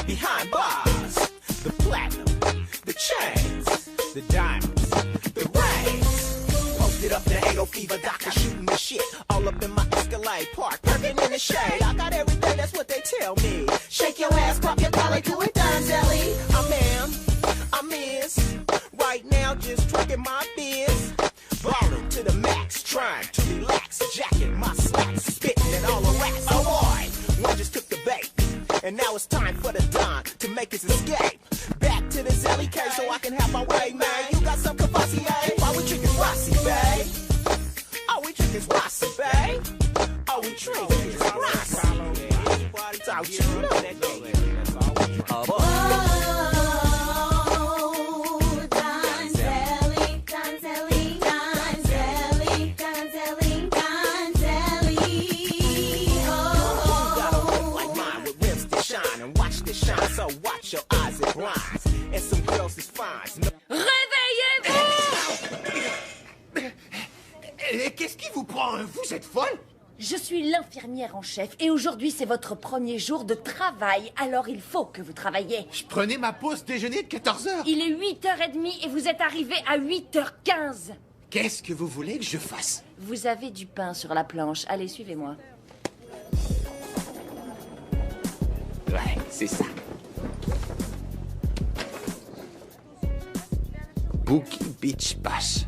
behind bars. The platinum, the chains, the diamonds, the rings. Posted up the Halo Fever, doctor shooting the shit. All up in my Escalade Park, perking in the shade. I got everything, that's what they tell me. Shake your ass, pop your collar, do it, Donzelli. I'm is. Right now, just drinking my beers. Ballin' to the max, trying to relax. Jacking my slacks, spitting it all a racks. Oh boy, one just took the bait. And now it's time for the Don to make his escape. Back to the Zelly cave so I can have my way, man. You got some Cavassier? Why we drinking Rossi, babe? Oh, we drinking Rossi, babe? Oh, we drinking Rossi. Don't you know that nigga? Oh, boy. So watch your eyes and blinds, and some girls is fine. Réveillez-vous! Qu'est-ce qui vous prend? Vous êtes folle? Je suis l'infirmière en chef et aujourd'hui c'est votre premier jour de travail, alors il faut que vous travailliez. Je prenais ma pause déjeuner de 14h. Il est 8h30 et vous êtes arrivé à 8h15. Qu'est-ce que vous voulez que je fasse? Vous avez du pain sur la planche, allez suivez-moi. Ouais, c'est ça. Bookie Beach Bash.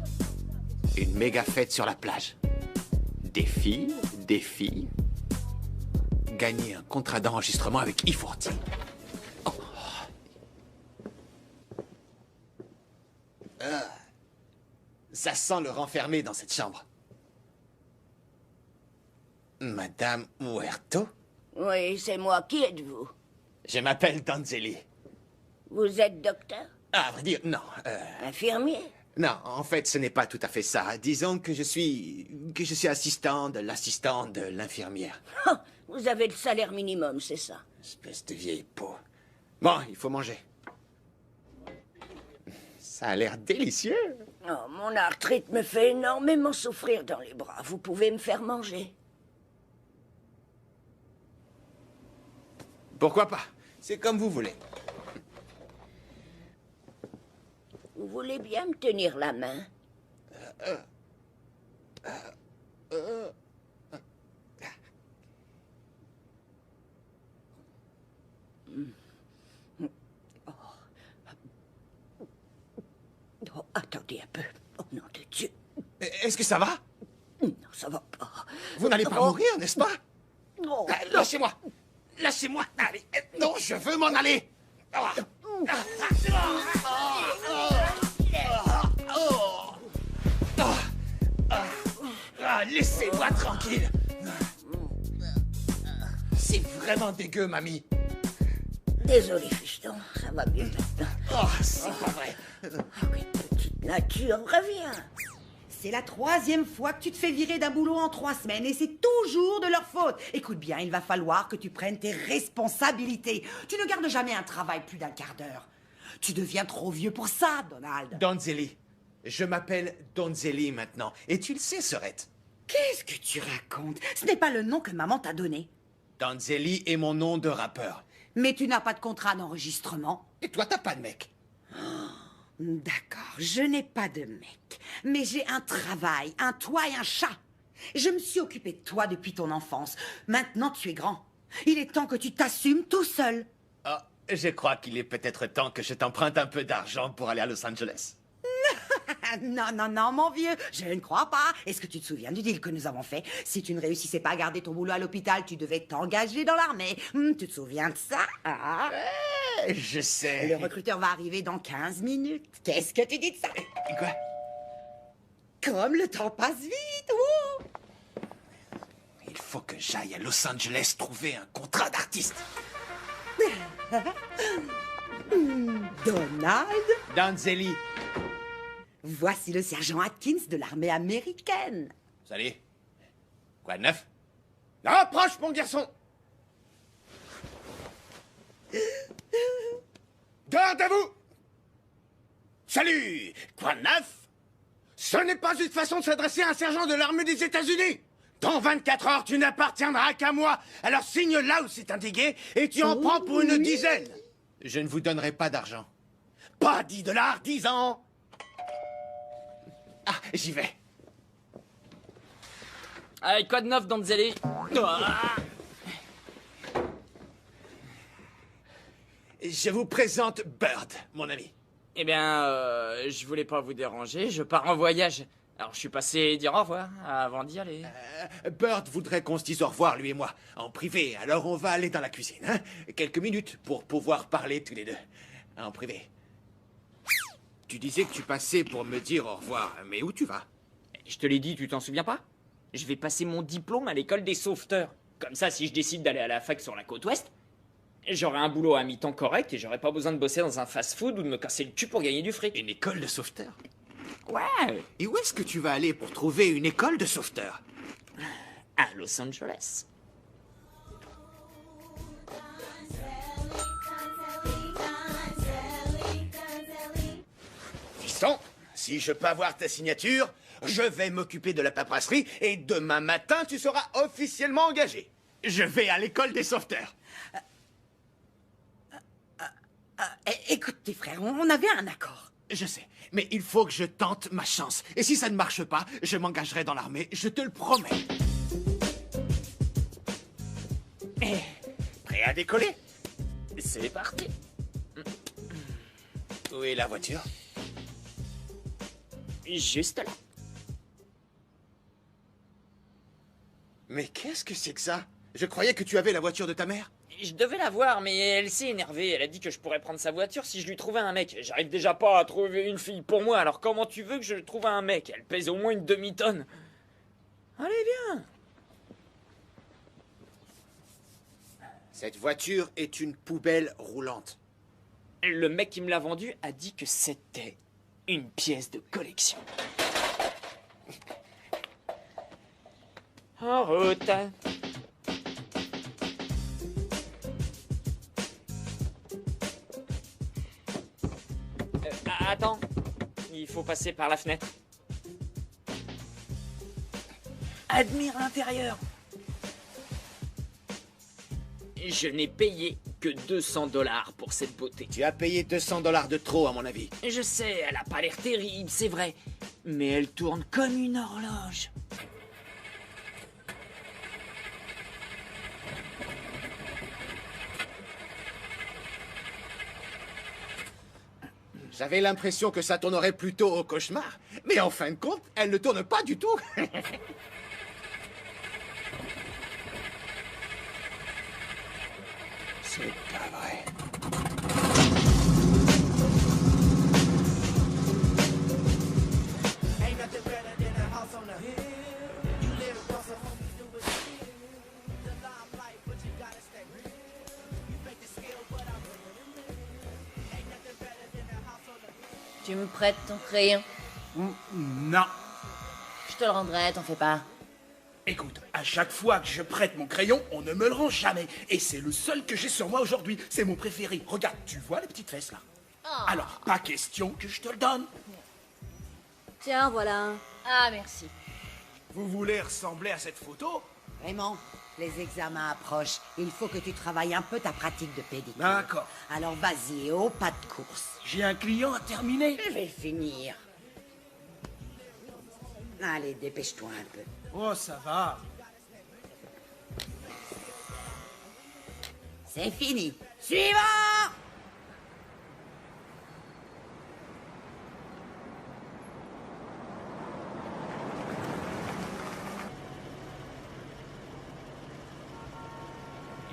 Une méga fête sur la plage. Des filles. Gagner un contrat d'enregistrement avec E40. Oh. Ça sent le renfermé dans cette chambre. Madame Huerto? Oui, c'est moi. Qui êtes-vous? Je m'appelle Donzelli. Vous êtes docteur? Ah, à vrai dire, non. Infirmier? Non, en fait, ce n'est pas tout à fait ça. Disons que je suis assistant de l'assistant de l'infirmière. Oh, vous avez le salaire minimum, c'est ça? Espèce de vieille peau. Bon, il faut manger. Ça a l'air délicieux. Oh, mon arthrite me fait énormément souffrir dans les bras. Vous pouvez me faire manger? Pourquoi pas? C'est comme vous voulez. Vous voulez bien me tenir la main? Oh, attendez un peu. Oh, nom de Dieu. Est-ce que ça va? Non, ça va pas. Vous n'allez pas mourir, n'est-ce pas? Oh, Lâchez-moi! Lâchez-moi! Allez! Non, je veux m'en aller! Laissez-moi tranquille! C'est vraiment dégueu, mamie. désolé, fiston. Ça va mieux maintenant. Oh, c'est pas vrai. Oh, quelle petite nature, reviens. C'est la 3e fois que tu te fais virer d'un boulot en 3 semaines et c'est toujours de leur faute. Écoute bien, il va falloir que tu prennes tes responsabilités. Tu ne gardes jamais un travail plus d'1 quart d'heure. Tu deviens trop vieux pour ça, Donald. Donzelli. Je m'appelle Donzelli maintenant. Et tu le sais, Sorette. Qu'est-ce que tu racontes? Ce n'est pas le nom que maman t'a donné. Donzelli est mon nom de rappeur. Mais tu n'as pas de contrat d'enregistrement. Et toi, t'as pas de mec. D'accord, je n'ai pas de mec. Mais j'ai un travail, un toit et un chat. Je me suis occupée de toi depuis ton enfance. Maintenant, tu es grand. Il est temps que tu t'assumes tout seul. Ah, je crois qu'il est peut-être temps que je t'emprunte un peu d'argent pour aller à Los Angeles. Non, non, non, mon vieux, je ne crois pas. Est-ce que tu te souviens du deal que nous avons fait? Si tu ne réussissais pas à garder ton boulot à l'hôpital, tu devais t'engager dans l'armée. Tu te souviens de ça? Je sais. Le recruteur va arriver dans 15 minutes. Qu'est-ce que tu dis de ça? Quoi? Comme le temps passe vite, ouh! Il faut que j'aille à Los Angeles trouver un contrat d'artiste. Donald? Donzelli. Voici le sergent Atkins de l'armée américaine. Salut. Quoi de neuf? Approche, mon garçon. Garde à vous. Salut. Quoi de neuf? Ce n'est pas une façon de s'adresser à un sergent de l'armée des États-Unis. Dans 24 heures, tu n'appartiendras qu'à moi. Alors signe là où c'est indiqué et tu en prends pour une dizaine. Je ne vous donnerai pas d'argent. Pas 10 $, 10 ans. Ah, j'y vais. Allez, quoi de neuf, Donzelli? Je vous présente Bird, mon ami. Eh bien, je voulais pas vous déranger, je pars en voyage. Alors, je suis passé dire au revoir avant d'y aller. Bird voudrait qu'on se dise au revoir, lui et moi, en privé. Alors on va aller dans la cuisine, hein? Quelques minutes pour pouvoir parler tous les deux. En privé. Tu disais que tu passais pour me dire au revoir, mais où tu vas? Je te l'ai dit, tu t'en souviens pas? Je vais passer mon diplôme à l'école des sauveteurs. Comme ça, si je décide d'aller à la fac sur la côte ouest, j'aurai un boulot à mi-temps correct et j'aurai pas besoin de bosser dans un fast-food ou de me casser le cul pour gagner du fric. Une école de sauveteurs? Ouais, Et où est-ce que tu vas aller pour trouver une école de sauveteurs? à Los Angeles. Fiston, si je peux avoir ta signature, je vais m'occuper de la paperasserie et demain matin, tu seras officiellement engagé. Je vais à l'école des sauveteurs. Écoute, tes frères, on avait un accord. Je sais, mais il faut que je tente ma chance. Et si ça ne marche pas, je m'engagerai dans l'armée, je te le promets. Prêt à décoller? C'est parti. Où est la voiture? Juste là. Mais qu'est-ce que c'est que ça? Je croyais que tu avais la voiture de ta mère. Je devais la voir, mais elle s'est énervée. Elle a dit que je pourrais prendre sa voiture si je lui trouvais un mec. J'arrive déjà pas à trouver une fille pour moi, alors comment tu veux que je trouve un mec? Elle pèse au moins une demi-tonne. Allez, viens. Cette voiture est une poubelle roulante. Le mec qui me l'a vendue a dit que c'était une pièce de collection. En route. Attends, il faut passer par la fenêtre. Admire l'intérieur. Je n'ai payé que 200 $ pour cette beauté. Tu as payé 200 $ de trop, à mon avis. Je sais, elle a pas l'air terrible, c'est vrai. Mais elle tourne comme une horloge. J'avais l'impression que ça tournerait plutôt au cauchemar. Mais en fin de compte, elle ne tourne pas du tout. C'est pas vrai. Ain't nothing better than a house on the hill. You live once a homies do it still. The limelight, but you gotta stay real. You make the skill, but I'm real. Ain't nothing better than a house on the hill. Tu me prêtes ton crayon? Non. Je te le rendrai, t'en fais pas. Écoute, à chaque fois que je prête mon crayon, on ne me le rend jamais. Et c'est le seul que j'ai sur moi aujourd'hui. C'est mon préféré. Regarde, tu vois les petites fesses là? Alors, pas question que je te le donne. Tiens, voilà. Ah, merci. Vous voulez ressembler à cette photo? Raymond, les examens approchent. Il faut que tu travailles un peu ta pratique de pédicure. D'accord. Alors vas-y, au pas de course. J'ai un client à terminer. Je vais finir. Allez, dépêche-toi un peu. Oh, ça va. C'est fini. Suivant!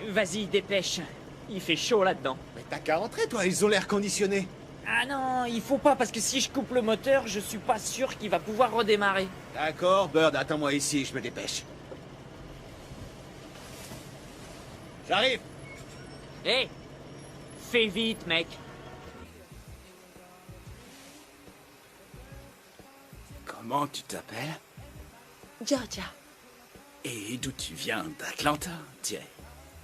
Vas-y, dépêche. Il fait chaud là-dedans. Mais t'as qu'à entrer, toi, ils ont l'air conditionné. Ah non, il faut pas parce que si je coupe le moteur, je suis pas sûr qu'il va pouvoir redémarrer. D'accord, Bird, attends-moi ici, je me dépêche. J'arrive. Hé, fais vite, mec. Comment tu t'appelles? Georgia. Et d'où tu viens? D'Atlanta? Tiens,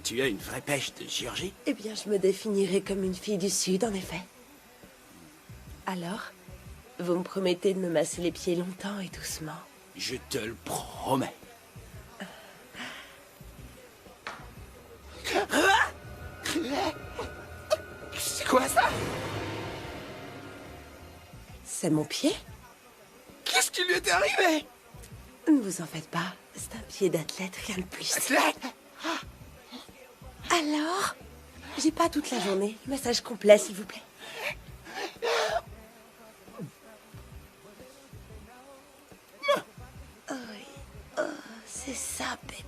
tu as une vraie pêche de Géorgie? Eh bien, je me définirais comme une fille du Sud, en effet. Alors, vous me promettez de me masser les pieds longtemps et doucement? Je te le promets. C'est mon pied? Qu'est-ce qui lui était arrivé? Ne vous en faites pas. C'est un pied d'athlète, rien de plus. Athlète? Alors? J'ai pas toute la journée. Massage complet, s'il vous plaît. Oh oui. Oh, c'est ça, bébé.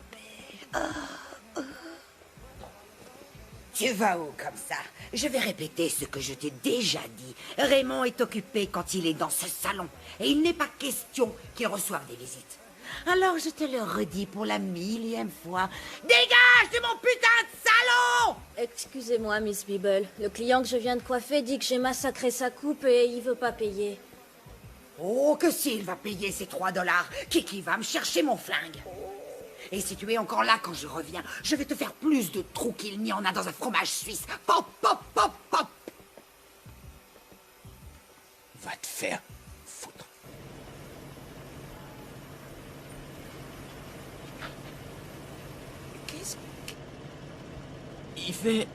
Tu vas où comme ça? Je vais répéter ce que je t'ai déjà dit. Raymond est occupé quand il est dans ce salon. Et il n'est pas question qu'il reçoive des visites. Alors je te le redis pour la 1000e fois. Dégage de mon putain de salon! Excusez-moi, Miss Beeble. Le client que je viens de coiffer dit que j'ai massacré sa coupe et il veut pas payer. Oh, que s'il va payer ces 3 $, Kiki va me chercher mon flingue. Et si tu es encore là quand je reviens, je vais te faire plus de trous qu'il n'y en a dans un fromage suisse. Pop, pop, pop, pop. Va te faire foutre. Qu'est-ce que... Il fait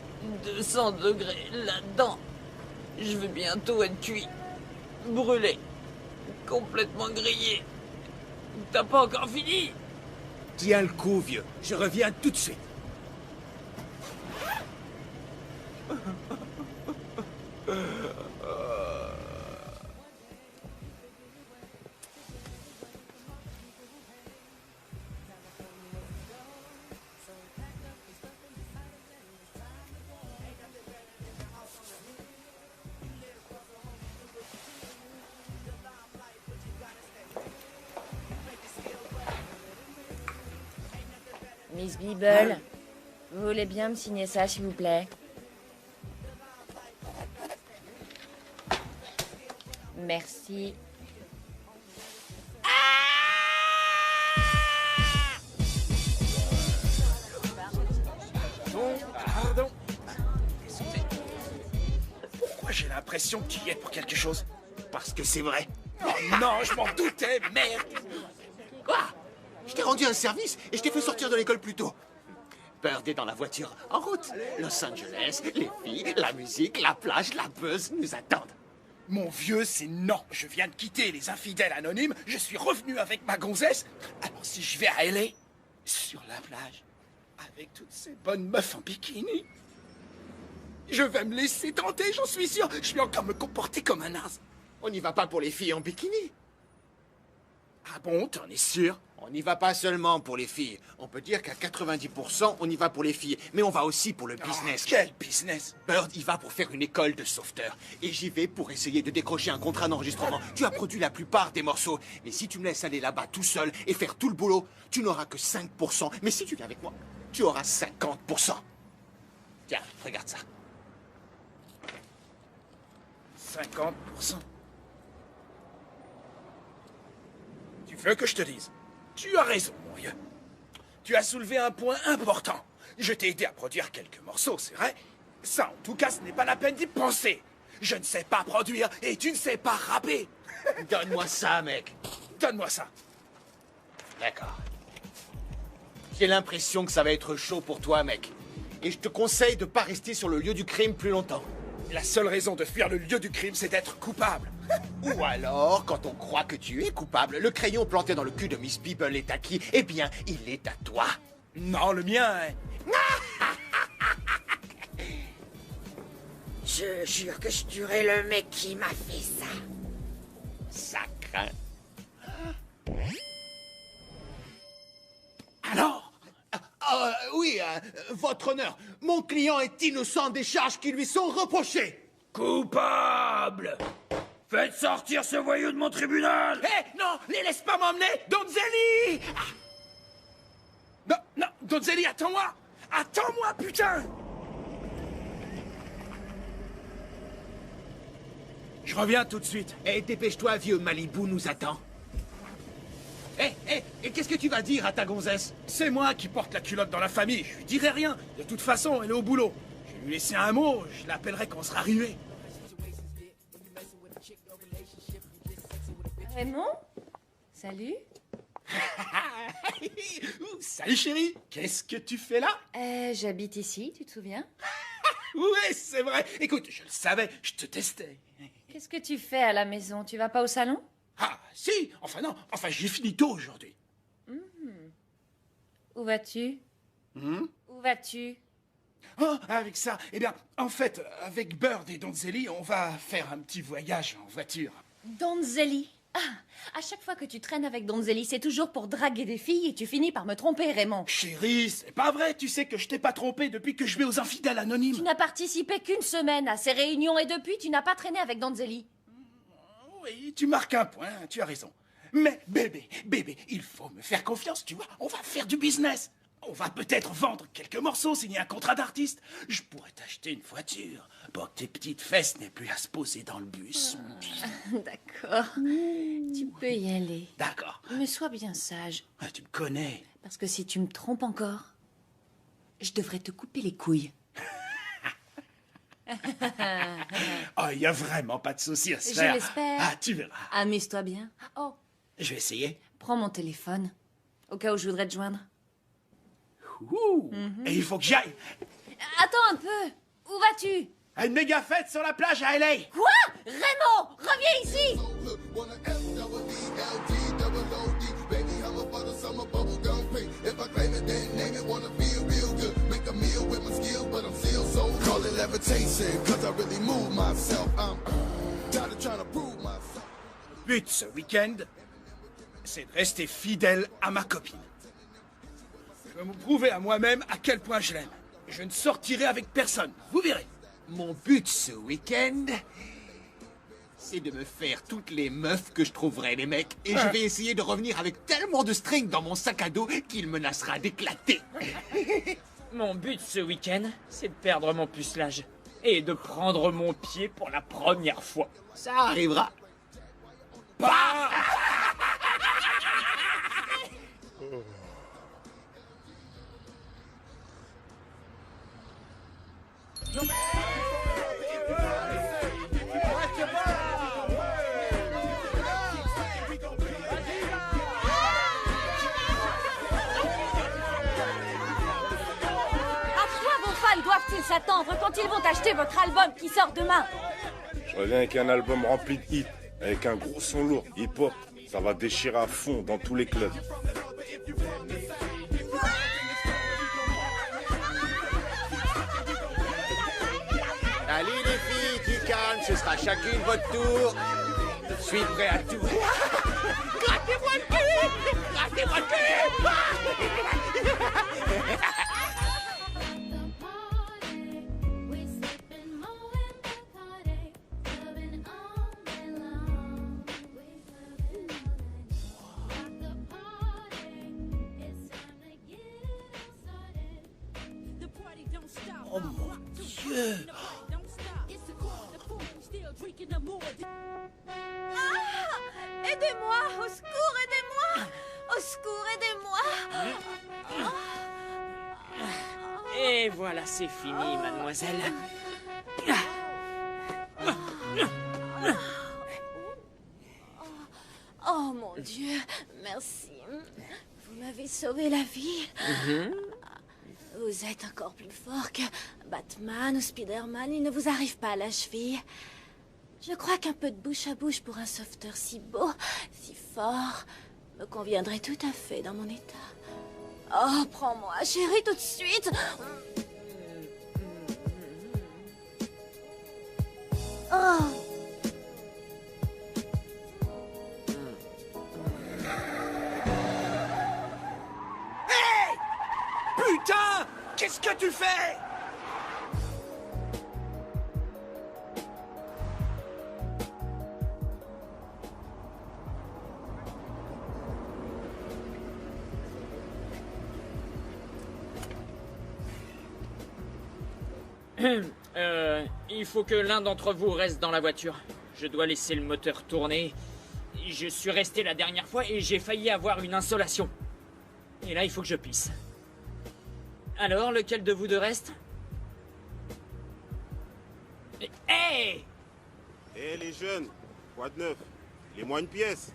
200 degrés là-dedans. Je vais bientôt être cuit. Brûlé. Complètement grillé. T'as pas encore fini? Tiens le coup, vieux. Je reviens tout de suite. Miss Beeble, vous voulez bien me signer ça, s'il vous plaît? Merci. Pardon. Pourquoi j'ai l'impression que tu y es pour quelque chose? Parce que c'est vrai. Oh non, je m'en doutais, merde. Quoi? Je t'ai rendu un service et je t'ai fait sortir de l'école plus tôt. Bird est dans la voiture, en route. Los Angeles, les filles, la musique, la plage, la buzz nous attendent. Mon vieux, c'est non. Je viens de quitter les infidèles anonymes. Je suis revenu avec ma gonzesse. Alors si je vais à LA, sur la plage, avec toutes ces bonnes meufs en bikini, je vais me laisser tenter, j'en suis sûr. Je vais encore me comporter comme un naze. On n'y va pas pour les filles en bikini. Ah bon, t'en es sûr? On n'y va pas seulement pour les filles. On peut dire qu'à 90%, on y va pour les filles. Mais on va aussi pour le business. Oh, quel business? Bird y va pour faire une école de sauveteurs. Et j'y vais pour essayer de décrocher un contrat d'enregistrement. Tu as produit la plupart des morceaux. Mais si tu me laisses aller là-bas tout seul et faire tout le boulot, tu n'auras que 5%. Mais si tu viens avec moi, tu auras 50%. Tiens, regarde ça. 50%. Tu veux que je te dise? Tu as raison, mon vieux. Tu as soulevé un point important. Je t'ai aidé à produire quelques morceaux, c'est vrai. Ça, en tout cas, ce n'est pas la peine d'y penser. Je ne sais pas produire et tu ne sais pas rapper. Donne-moi ça, mec. Donne-moi ça. D'accord. J'ai l'impression que ça va être chaud pour toi, mec. Et je te conseille de pas rester sur le lieu du crime plus longtemps. La seule raison de fuir le lieu du crime, c'est d'être coupable. Ou alors, quand on croit que tu es coupable, le crayon planté dans le cul de Miss Beeble est à qui? Eh bien, il est à toi. Non, le mien, hein. Je jure que je tuerai le mec qui m'a fait ça. Ça craint. Alors? Oui, votre honneur, mon client est innocent des charges qui lui sont reprochées. Coupable! Faites sortir ce voyou de mon tribunal! Hé, non, les laisse pas m'emmener! Donzelli! Non, non, Donzelli, attends-moi! Attends-moi, putain! Je reviens tout de suite. Eh, dépêche-toi, vieux Malibu nous attend. Et qu'est-ce que tu vas dire à ta gonzesse? C'est moi qui porte la culotte dans la famille, je lui dirai rien. De toute façon, elle est au boulot. Je vais lui laisser un mot, je l'appellerai quand on sera arrivé. Raymond? Salut. Salut chérie, qu'est-ce que tu fais là? J'habite ici, tu te souviens? Oui, c'est vrai. Écoute, je le savais, je te testais. Qu'est-ce que tu fais à la maison? Tu vas pas au salon? Ah, si. Enfin non. Enfin, j'ai fini tôt aujourd'hui. Où vas-tu? Où vas-tu? Oh, avec ça, eh bien, en fait, avec Bird et Donzelli, on va faire un petit voyage en voiture. Donzelli. Ah, à chaque fois que tu traînes avec Donzelli, c'est toujours pour draguer des filles et tu finis par me tromper, Raymond. Chérie, c'est pas vrai. Tu sais que je t'ai pas trompé depuis que je vais aux infidèles anonymes. Tu n'as participé qu'une semaine à ces réunions et depuis, tu n'as pas traîné avec Donzelli. Oui, tu marques un point, tu as raison. Mais bébé, il faut me faire confiance, tu vois. On va faire du business. On va peut-être vendre quelques morceaux, signer un contrat d'artiste. Je pourrais t'acheter une voiture pour que tes petites fesses n'aient plus à se poser dans le bus. D'accord. Tu peux y aller. D'accord. Mais sois bien sage. Ah, tu me connais. Parce que si tu me trompes encore, je devrais te couper les couilles. Oh, il n'y a vraiment pas de souci à se Je faire. l'espère. Ah, tu verras. Amuse-toi bien. Oh, Je vais essayer. prends mon téléphone. Au cas où je voudrais te joindre. Ouh. Et il faut que j'aille. Attends un peu. Où vas-tu? À une méga fête sur la plage à LA. Quoi? Raymond, reviens ici! But ce week-end, c'est de rester fidèle à ma copine. Je vais me prouver à moi-même à quel point je l'aime. Je ne sortirai avec personne, vous verrez. Mon but ce week-end, c'est de me faire toutes les meufs que je trouverai, les mecs. Et je vais essayer de revenir avec tellement de string dans mon sac à dos qu'il menacera d'éclater. Mon but ce week-end, c'est de perdre mon pucelage. Et de prendre mon pied pour la première fois. Ça arrivera. Bah À quoi vos fans doivent-ils s'attendre quand ils vont acheter votre album qui sort demain? Je reviens avec un album rempli de hits, avec un gros son lourd, hip-hop. Ça va déchirer à fond dans tous les clubs. Allez les filles, du calme, ce sera chacune votre tour. Je suis prêt à tout. Grattez-moi le cul! Grattez-moi le cul! Oh mon Dieu! Aidez-moi! Au secours, aidez-moi! Au secours, aidez-moi! Et voilà, c'est fini, mademoiselle. Oh mon Dieu, merci. Vous m'avez sauvé la vie. Vous êtes encore plus fort que Batman ou Spider-Man. Il ne vous arrive pas à la cheville. Je crois qu'un peu de bouche à bouche pour un sauveteur si beau, si fort, me conviendrait tout à fait dans mon état. Oh, prends-moi, chérie, tout de suite. Oh. Putain! Qu'est-ce que tu fais? Il faut que l'un d'entre vous reste dans la voiture. Je dois laisser le moteur tourner. Je suis resté la dernière fois et j'ai failli avoir une insolation. Et là, il faut que je pisse. Alors, lequel de vous deux reste? Hey! Eh les jeunes, quoi de neuf? Les moins une pièce.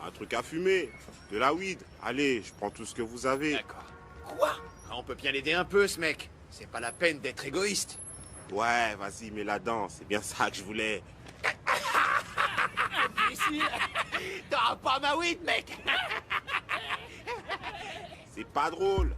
Un truc à fumer, de la weed. Allez, je prends tout ce que vous avez. D'accord. Quoi? On peut bien l'aider un peu, ce mec. C'est pas la peine d'être égoïste. Ouais, vas-y, mets la dent. C'est bien ça que je voulais. facile. T'auras pas ma weed, mec. C'est pas drôle.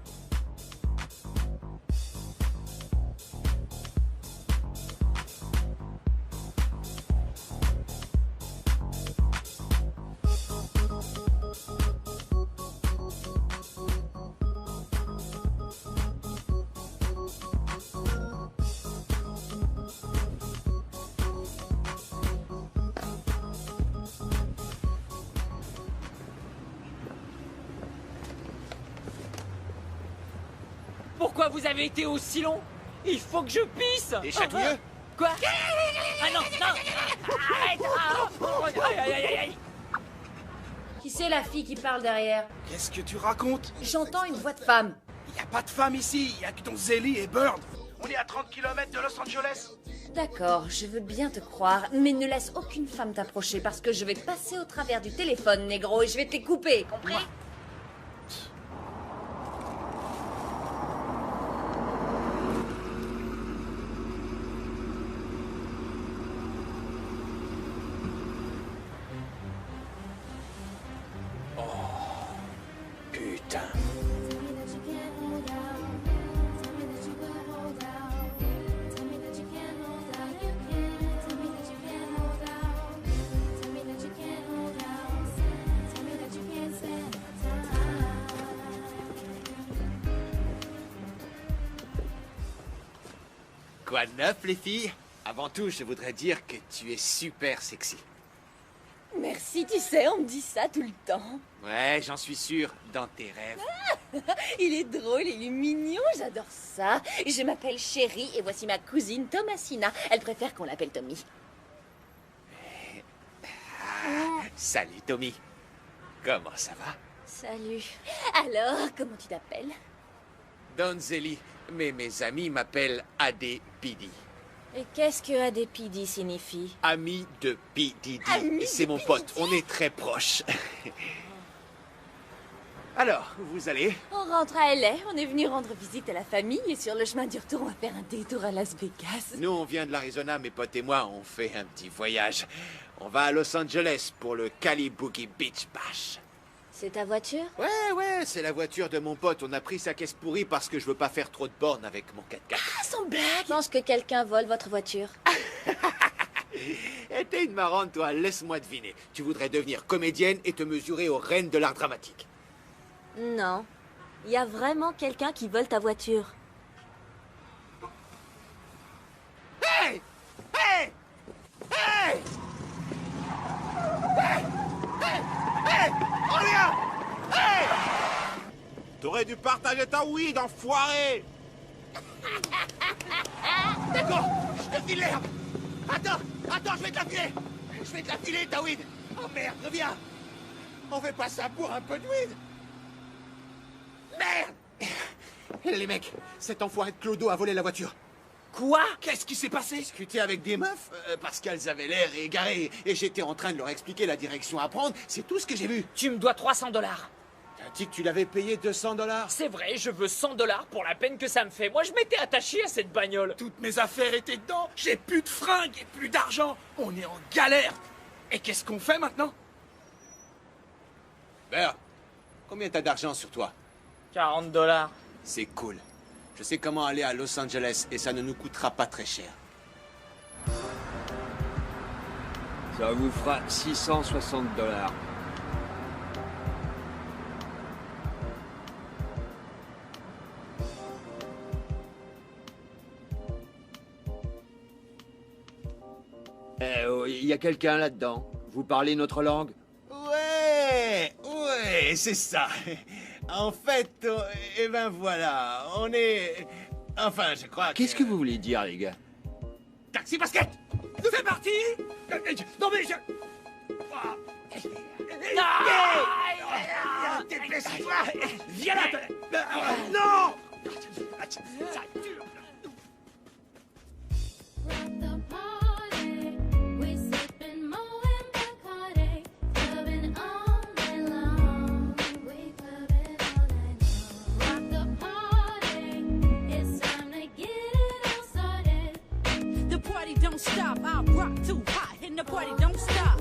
Pourquoi vous avez été aussi long? Il faut que je pisse. Des chatouilleux? Quoi? Ah non, non. Arrête. Aïe, aïe, aïe, aïe. Qui c'est la fille qui parle derrière? Qu'est-ce que tu racontes? J'entends une voix de femme. Il n'y a pas de femme ici, il y a que ton Zélie et Bird. On est à 30 km de Los Angeles. D'accord, je veux bien te croire, mais ne laisse aucune femme t'approcher parce que je vais passer au travers du téléphone, négro, et je vais te les couper, compris? Putain. Quoi de neuf, les filles? Avant tout, je voudrais dire que tu es super sexy. Merci, tu sais, on me dit ça tout le temps. Ouais, j'en suis sûr, dans tes rêves. Il est drôle, il est mignon, j'adore ça. Je m'appelle Chérie et voici ma cousine Thomasina. Elle préfère qu'on l'appelle Tommy. Salut, Tommy. Comment ça va? Salut. Alors, comment tu t'appelles? Don Zélie, mais mes amis m'appellent ADPD. Et qu'est-ce que ADPD signifie? Ami de P. Diddy. Ami C'est de mon P. pote, on est très proches. Alors, vous allez? On rentre à LA, on est venu rendre visite à la famille et sur le chemin du retour, on va faire un détour à Las Vegas. Nous, on vient de l'Arizona, mes potes et moi, on fait un petit voyage. On va à Los Angeles pour le Cali Boogie Beach Bash. C'est ta voiture? Ouais, c'est la voiture de mon pote. On a pris sa caisse pourrie parce que je veux pas faire trop de bornes avec mon 4x4. Ah, sans blague! Je pense que quelqu'un vole votre voiture. T'es une marrante, toi. Laisse-moi deviner. Tu voudrais devenir comédienne et te mesurer aux reines de l'art dramatique. Non. Il y a vraiment quelqu'un qui vole ta voiture. Hey! Hey! Hey! Hey! Hey! Hey! Oh, Léa! Hey! T'aurais dû partager ta weed, enfoiré. D'accord, je te file l'herbe. Attends, je vais te la filer. Je vais te la filer, ta weed. Oh merde, reviens. On fait pas ça pour un peu de weed. Merde! Les mecs, cet enfoiré de Clodo a volé la voiture. Quoi? Qu'est-ce qui s'est passé? Discuté avec des meufs parce qu'elles avaient l'air égarées et j'étais en train de leur expliquer la direction à prendre. C'est tout ce que j'ai vu. Tu me dois 300 $. T'as dit que tu l'avais payé 200 $. C'est vrai, je veux 100 $ pour la peine que ça me fait. Moi, je m'étais attaché à cette bagnole. Toutes mes affaires étaient dedans. J'ai plus de fringues et plus d'argent. On est en galère. Et qu'est-ce qu'on fait maintenant? Bert, combien t'as d'argent sur toi? 40 $. C'est cool. Je sais comment aller à Los Angeles et ça ne nous coûtera pas très cher. Ça vous fera 660 $. Il y a quelqu'un là-dedans. Vous parlez notre langue? Ouais, c'est ça. En fait, eh ben voilà, on est... Enfin, je crois Qu'est-ce que vous voulez dire, les gars? Taxi basket! C'est parti. Non mais je... Dépêche-toi! Viens là. Non. Don't stop, I rock too hot, and the party don't stop.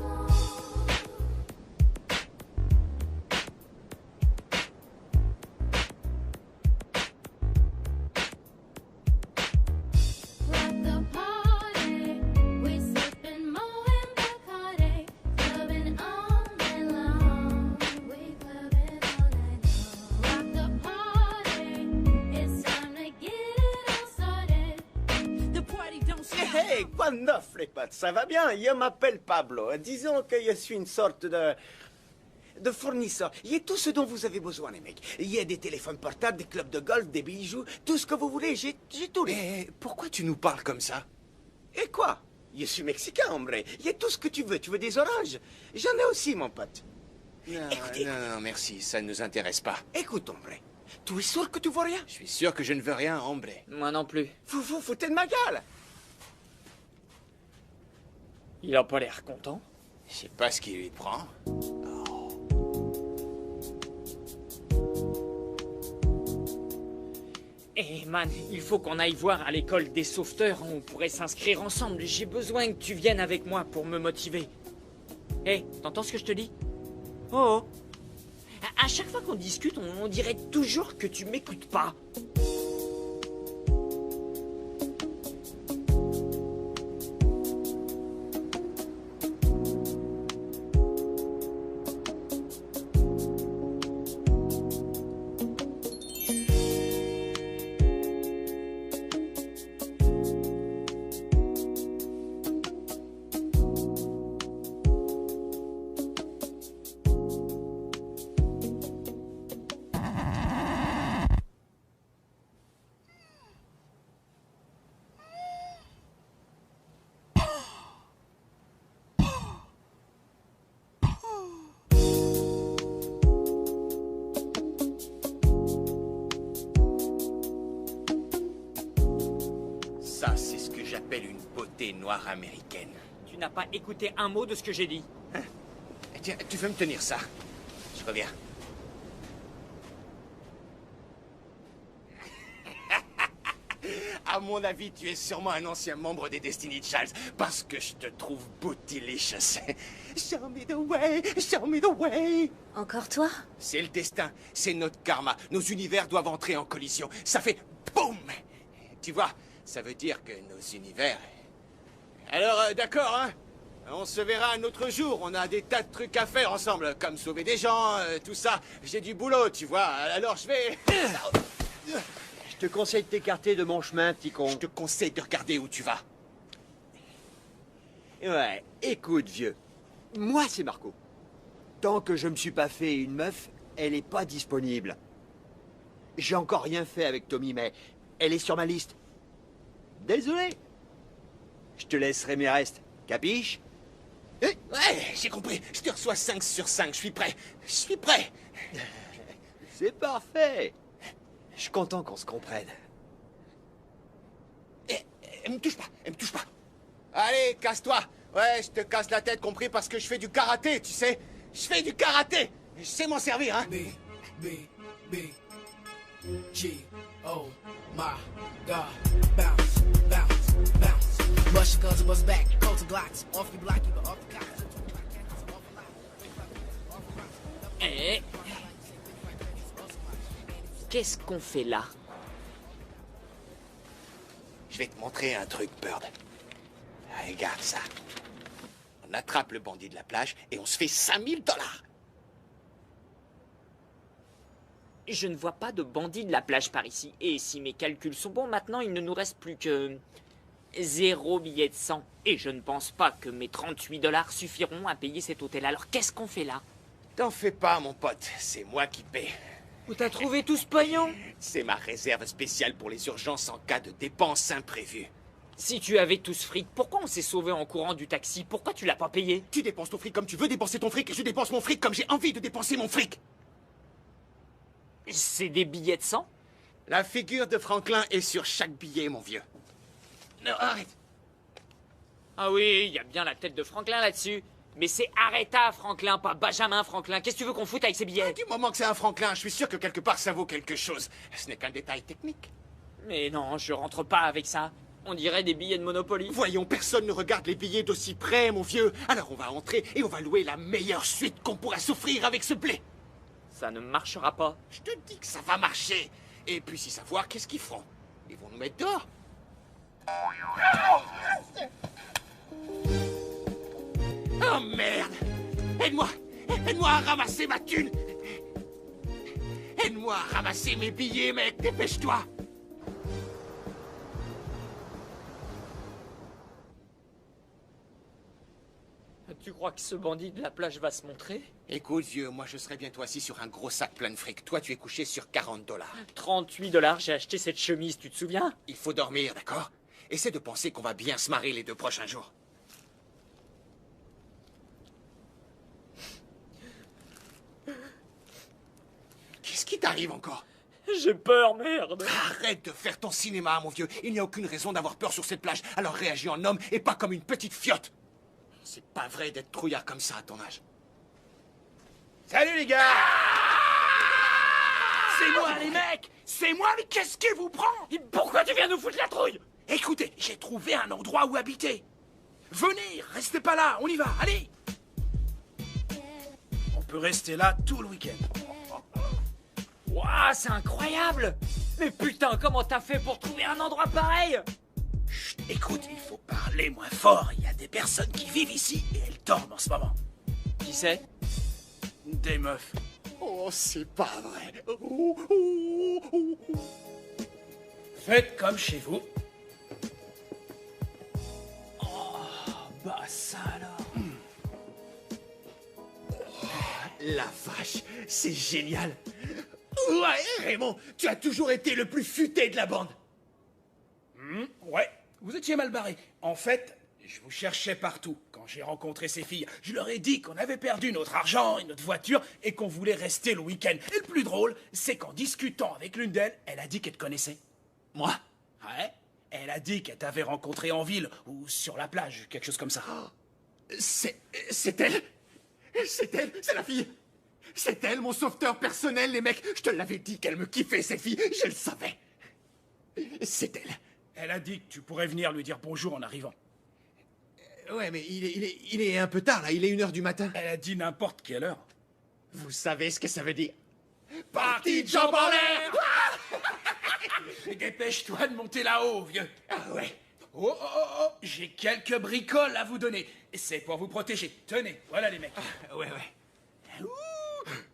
Hey, quoi de neuf, les potes? Ça va bien? Je m'appelle Pablo. Disons que je suis une sorte de fournisseur. Il y a tout ce dont vous avez besoin, les mecs. Il y a des téléphones portables, des clubs de golf, des bijoux, tout ce que vous voulez. J'ai tout. Mais pourquoi tu nous parles comme ça? Et quoi? Je suis mexicain, hombre. Il y a tout ce que tu veux. Tu veux des oranges? J'en ai aussi, mon pote. Non, non, merci, ça ne nous intéresse pas. Écoute, hombre. Tu es sûr que tu veux rien? Je suis sûr que je ne veux rien, hombre. Moi non plus. Vous vous foutez de ma gueule. Il a pas l'air content. Je sais pas ce qui lui prend. Eh man, il faut qu'on aille voir à l'école des sauveteurs. On pourrait s'inscrire ensemble. J'ai besoin que tu viennes avec moi pour me motiver. Eh, t'entends ce que je te dis? Oh. À chaque fois qu'on discute, on dirait toujours que tu m'écoutes pas. Ça, c'est ce que j'appelle une beauté noire américaine. Tu n'as pas écouté un mot de ce que j'ai dit. Hein? Tiens, tu veux me tenir ça? Je reviens. À mon avis, tu es sûrement un ancien membre des Destiny Childs, parce que je te trouve bootylicious. Show me the way, show me the way. Encore toi? C'est le destin, c'est notre karma. Nos univers doivent entrer en collision. Ça fait boum. Tu vois, ça veut dire que nos univers... Alors, d'accord, hein? On se verra un autre jour. On a des tas de trucs à faire ensemble, comme sauver des gens, tout ça. J'ai du boulot, tu vois. Alors je vais... Je te conseille de t'écarter de mon chemin, petit con. Je te conseille de regarder où tu vas. Ouais, écoute, vieux. Moi, c'est Marco. Tant que je me suis pas fait une meuf, elle est pas disponible. J'ai encore rien fait avec Tommy, mais elle est sur ma liste. Désolé. Je te laisserai mes restes. Capiche? Ouais, j'ai compris. Je te reçois 5 sur 5. Je suis prêt. Je suis prêt. C'est parfait. Je suis content qu'on se comprenne. Elle me touche pas. Elle me touche pas. Allez, casse-toi. Ouais, je te casse la tête, compris, parce que je fais du karaté, tu sais. Je fais du karaté. Je sais m'en servir, hein. G, oh my God, bounce, bounce, bounce. Bust your guns and bust back, coat to glocks, off your block, you go off the cops. Eh. Qu'est-ce qu'on fait là? Je vais te montrer un truc, Bird. Regarde ça. On attrape le bandit de la plage et on se fait 5000 $. Je ne vois pas de bandits de la plage par ici. Et si mes calculs sont bons, maintenant il ne nous reste plus que 0 billet de 100. Et je ne pense pas que mes 38 $ suffiront à payer cet hôtel. Alors qu'est-ce qu'on fait là? T'en fais pas, mon pote. C'est moi qui paie. Où t'as trouvé tout ce pognon? C'est ma réserve spéciale pour les urgences en cas de dépenses imprévues. Si tu avais tout ce fric, pourquoi on s'est sauvé en courant du taxi? Pourquoi tu l'as pas payé? Tu dépenses ton fric comme tu veux dépenser ton fric et je dépense mon fric comme j'ai envie de dépenser mon fric. C'est des billets de 100? La figure de Franklin est sur chaque billet, mon vieux. Non, arrête. Ah oui, il y a bien la tête de Franklin là-dessus. Mais c'est Aretha Franklin, pas Benjamin Franklin. Qu'est-ce que tu veux qu'on foute avec ces billets? Du moment que c'est un Franklin, je suis sûr que quelque part ça vaut quelque chose. Ce n'est qu'un détail technique. Mais non, je rentre pas avec ça. On dirait des billets de Monopoly. Voyons, personne ne regarde les billets d'aussi près, mon vieux. Alors on va entrer et on va louer la meilleure suite qu'on pourra s'offrir avec ce blé. Ça ne marchera pas. Je te dis que ça va marcher. Et puis si savoir, qu'est-ce qu'ils feront? Ils vont nous mettre dehors. Oh merde! Aide-moi! Aide-moi à ramasser ma thune! Aide-moi à ramasser mes billets, mec! Dépêche-toi! Aide-moi à ramasser mes billets, mec! Dépêche-toi! Aide-moi à ramasser ma thune! Aide-moi à ramasser mes billets, mec! Dépêche-toi! Aide-moi à ramasser mes billets, mec! Dépêche-toi! Aide-moi à ramasser mes billets, mec! Dépêche-toi! Tu crois que ce bandit de la plage va se montrer? Écoute, vieux, moi je serais bientôt assis sur un gros sac plein de fric. Toi, tu es couché sur $40. 38 $, j'ai acheté cette chemise, tu te souviens? Il faut dormir, d'accord? Essaie de penser qu'on va bien se marrer les 2 prochains jours. Qu'est-ce qui t'arrive encore? J'ai peur, merde. Arrête de faire ton cinéma, mon vieux. Il n'y a aucune raison d'avoir peur sur cette plage. Alors réagis en homme et pas comme une petite fiotte. C'est pas vrai d'être trouillard comme ça à ton âge. Salut les gars! C'est moi les mecs! C'est moi, mais qu'est-ce qui vous prend? Pourquoi tu viens nous foutre la trouille? Écoutez, j'ai trouvé un endroit où habiter. Venez, restez pas là, on y va, allez! On peut rester là tout le week-end. Waouh, c'est incroyable! Mais putain, comment t'as fait pour trouver un endroit pareil? Chut, écoute, il faut parler moins fort. Il y a des personnes qui vivent ici et elles dorment en ce moment. Qui c'est? Des meufs. Oh, c'est pas vrai. Faites comme chez vous. Bah ça alors. La vache, c'est génial. Ouais, Raymond, tu as toujours été le plus futé de la bande. Ouais, vous étiez mal barré. En fait, je vous cherchais partout. Quand j'ai rencontré ces filles, je leur ai dit qu'on avait perdu notre argent et notre voiture et qu'on voulait rester le week-end. Et le plus drôle, c'est qu'en discutant avec l'une d'elles, elle a dit qu'elle te connaissait. Moi? Ouais. Elle a dit qu'elle t'avait rencontré en ville ou sur la plage, quelque chose comme ça. C'est elle? C'est elle? C'est la fille? C'est elle, mon sauveteur personnel, les mecs. Je te l'avais dit qu'elle me kiffait, cette fille. Je le savais. C'est elle. Elle a dit que tu pourrais venir lui dire bonjour en arrivant. Ouais, mais il est un peu tard, là. Il est 1h du matin. Elle a dit n'importe quelle heure. Vous savez ce que ça veut dire? Partie de jambes en l'air! Dépêche-toi de monter là-haut, vieux. Ah ouais. Oh, oh, oh, oh, j'ai quelques bricoles à vous donner. C'est pour vous protéger. Tenez, voilà les mecs. Ouais.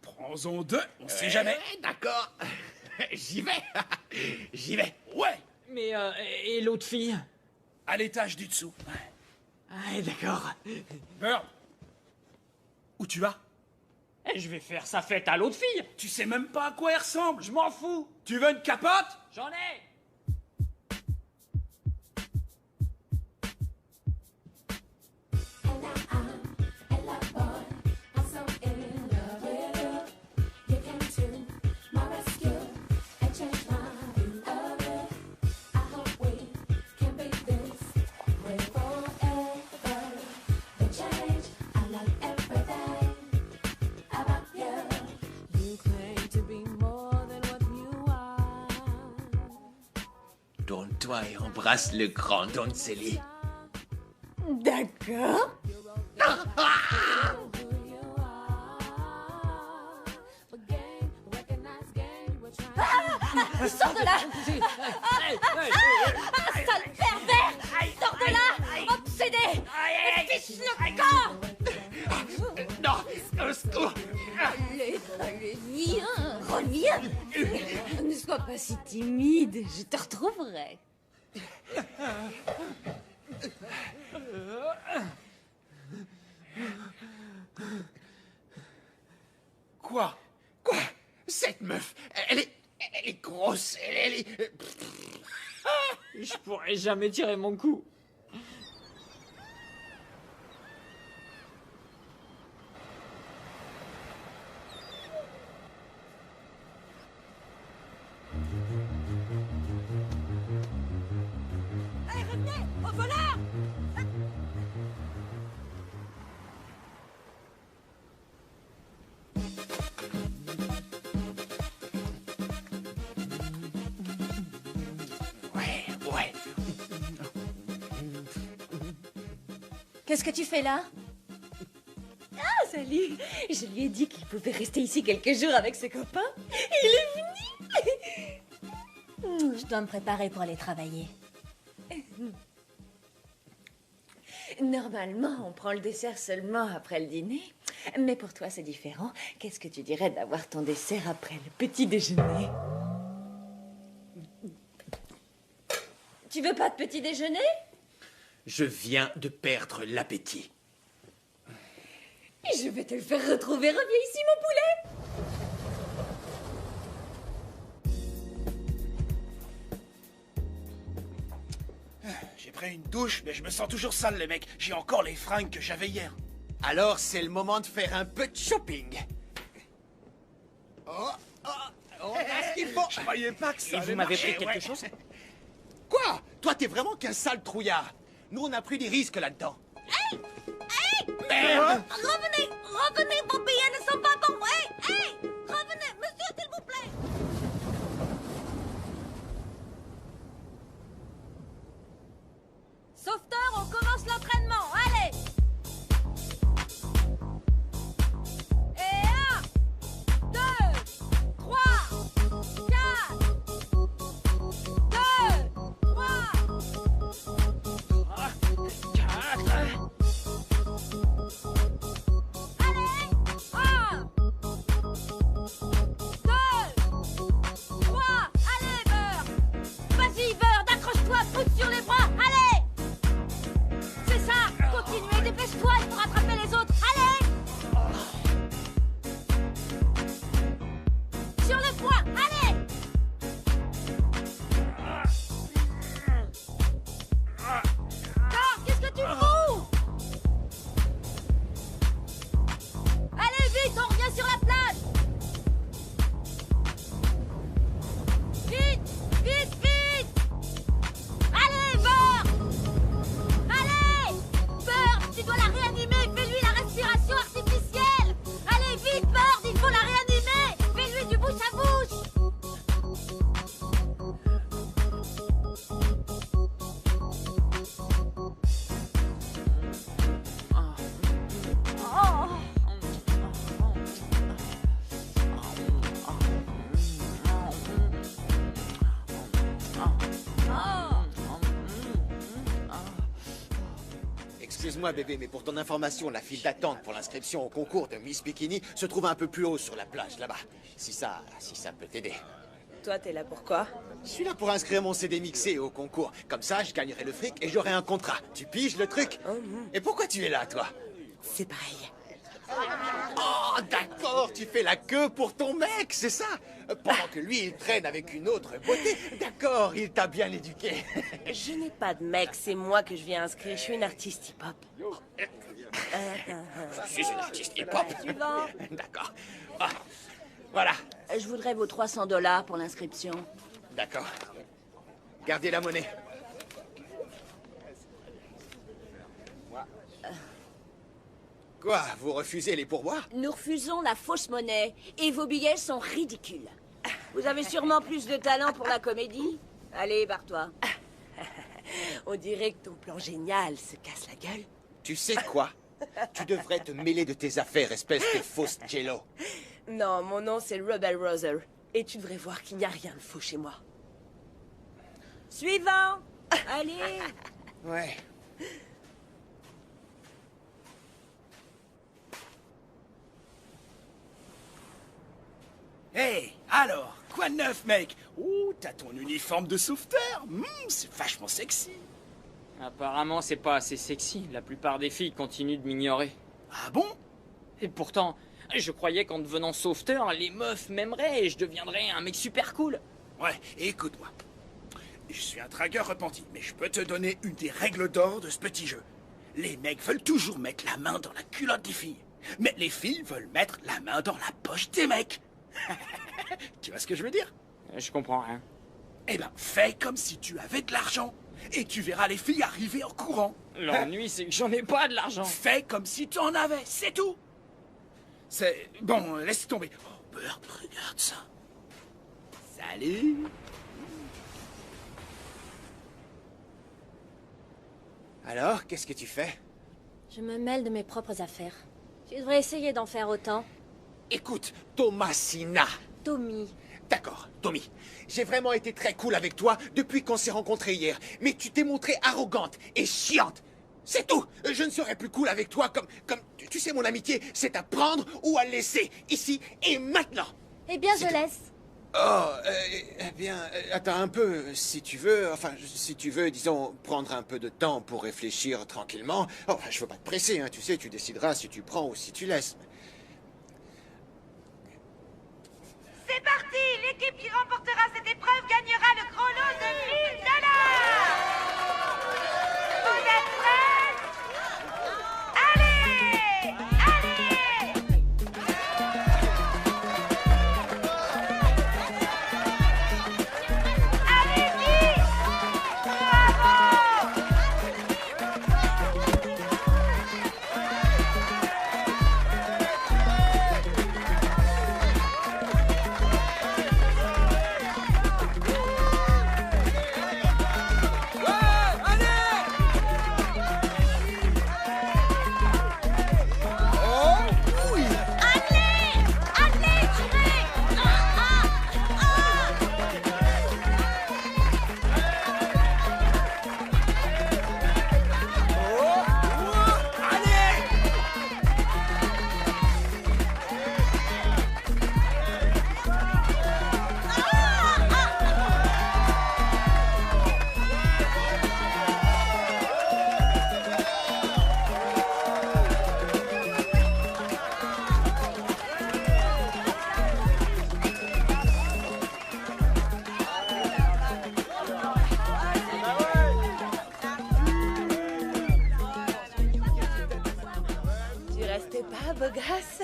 Prends-en 2, on sait jamais. D'accord. J'y vais. J'y vais. Ouais. Mais, et l'autre fille? À l'étage du dessous. Ah, d'accord. Bird, où tu vas? Je vais faire sa fête à l'autre fille. Tu sais même pas à quoi elle ressemble. Je m'en fous. Tu veux une capote? J'en ai. Tourne-toi et embrasse le grand Donzelli. D'accord. Sors de là! Sale pervers! Sors de là! Obsédé! Fiche le corps! Non! Au secours! Allez, viens! Reviens! Ne sois pas si timide, je te retrouverai. Quoi? Quoi? Cette meuf, elle est grosse, elle est... Je pourrais jamais tirer mon coup. Allez, revenez! Au voleur! Ouais. Qu'est-ce que tu fais là? Ah, salut! Je lui ai dit qu'il pouvait rester ici quelques jours avec ses copains. Il est venu! Je dois me préparer pour aller travailler. Normalement, on prend le dessert seulement après le dîner. Mais pour toi, c'est différent. Qu'est-ce que tu dirais d'avoir ton dessert après le petit déjeuner? Tu veux pas de petit déjeuner? Je viens de perdre l'appétit. Je vais te le faire retrouver. Reviens ici, mon poulet. J'ai pris une douche, mais je me sens toujours sale, les mecs. J'ai encore les fringues que j'avais hier. Alors, c'est le moment de faire un peu de shopping. On a ce qu'il faut. Je croyais pas que ça Et allait vous m'avez marcher, pris quelque ouais. chose? Quoi? Toi, t'es vraiment qu'un sale trouillard. Nous, on a pris des risques là-dedans. Merde! Revenez, revenez, vos billets ne sont pas bons. Hey, revenez, monsieur, s'il vous plaît. Sauveteur, on commence l'entraînement. Allez. Et 1, 2, 3, 4, 2, 3, 4. allez, 1, 2, 3, allez, Beurre. Vas-y, Beurre, accroche-toi, pousse sur les bras, allez. C'est ça, continuez, dépêche-toi, il faut rattraper les autres, allez. Sur le point, allez. Beurre, qu'est-ce que tu fous? Allez, vite, on revient sur la plage. Vite, vite, vite. Allez, Beurre. Allez, Beurre, tu dois la réanimer. Fais-lui la respiration artificielle. Allez, vite, Beurre, il faut la réanimer. Fais-lui du bouche à bouche. Oh. Excuse-moi, bébé, mais pour ton information, la file d'attente pour l'inscription au concours de Miss Bikini se trouve un peu plus haut sur la plage, là-bas. Si ça peut t'aider. Toi, t'es là pour quoi? Je suis là pour inscrire mon CD mixé au concours. Comme ça, je gagnerai le fric et j'aurai un contrat. Tu piges le truc? Et pourquoi tu es là, toi? C'est pareil. Oh, d'accord, tu fais la queue pour ton mec, c'est ça? Pendant que lui, il traîne avec une autre beauté. D'accord, il t'a bien éduqué. Je n'ai pas de mec, c'est moi que je viens inscrire. Je suis une artiste hip-hop. Je suis une artiste hip-hop. Suivant. D'accord. Ah, voilà, Je voudrais vos $300 pour l'inscription. d'accord. Gardez la monnaie. Quoi, vous refusez les pourboires? Nous refusons la fausse monnaie et vos billets sont ridicules. Vous avez sûrement plus de talent pour la comédie. Allez, barre-toi. On dirait que ton plan génial se casse la gueule. Tu sais quoi? Tu devrais te mêler de tes affaires, espèce de fausse jello. Non, mon nom c'est Rebel Roser. Et tu devrais voir qu'il n'y a rien de faux chez moi. Suivant. Allez. Ouais. Hey, alors, quoi de neuf, mec? Oh, t'as ton uniforme de sauveteur. C'est vachement sexy. Apparemment, c'est pas assez sexy. La plupart des filles continuent de m'ignorer. Ah bon? Et pourtant, je croyais qu'en devenant sauveteur, les meufs m'aimeraient et je deviendrais un mec super cool. Ouais, écoute-moi. Je suis un dragueur repenti, mais je peux te donner une des règles d'or de ce petit jeu. Les mecs veulent toujours mettre la main dans la culotte des filles. Mais les filles veulent mettre la main dans la poche des mecs. Tu vois ce que je veux dire? Je comprends rien. Eh ben, fais comme si tu avais de l'argent. Et tu verras les filles arriver en courant. L'ennui, c'est que j'en ai pas de l'argent. Fais comme si tu en avais, c'est tout. C'est... Bon, laisse tomber. Oh, Bert, regarde ça. Salut. Alors, qu'est-ce que tu fais? Je me mêle de mes propres affaires. Tu devrais essayer d'en faire autant. Écoute, Thomasina. Tommy. D'accord, Tommy. J'ai vraiment été très cool avec toi depuis qu'on s'est rencontrés hier. Mais tu t'es montrée arrogante et chiante. C'est tout. Je ne serai plus cool avec toi comme... Tu sais, mon amitié, c'est à prendre ou à laisser. Ici et maintenant. Eh bien, je laisse. Oh, eh bien, attends un peu, si tu veux. Enfin, si tu veux, disons, prendre un peu de temps pour réfléchir tranquillement. Enfin, je veux pas te presser, hein, tu sais, tu décideras si tu prends ou si tu laisses. C'est parti! L'équipe qui remportera cette épreuve gagnera le gros lot de 1000 $! Vous êtes prêts? Allez! beau gosse.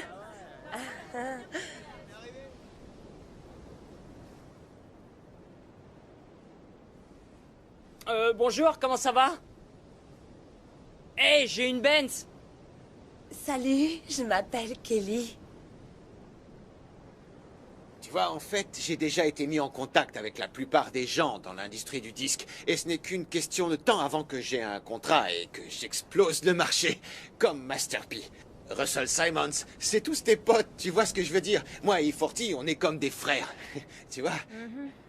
Bonjour, comment ça va? Hey, j'ai une Benz. Salut, je m'appelle Kelly. Tu vois, en fait, j'ai déjà été mis en contact avec la plupart des gens dans l'industrie du disque. Et ce n'est qu'une question de temps avant que j'ai un contrat et que j'explose le marché. Comme Master P. Russell Simons, c'est tous tes potes, tu vois ce que je veux dire? Moi et E40, on est comme des frères. Tu vois?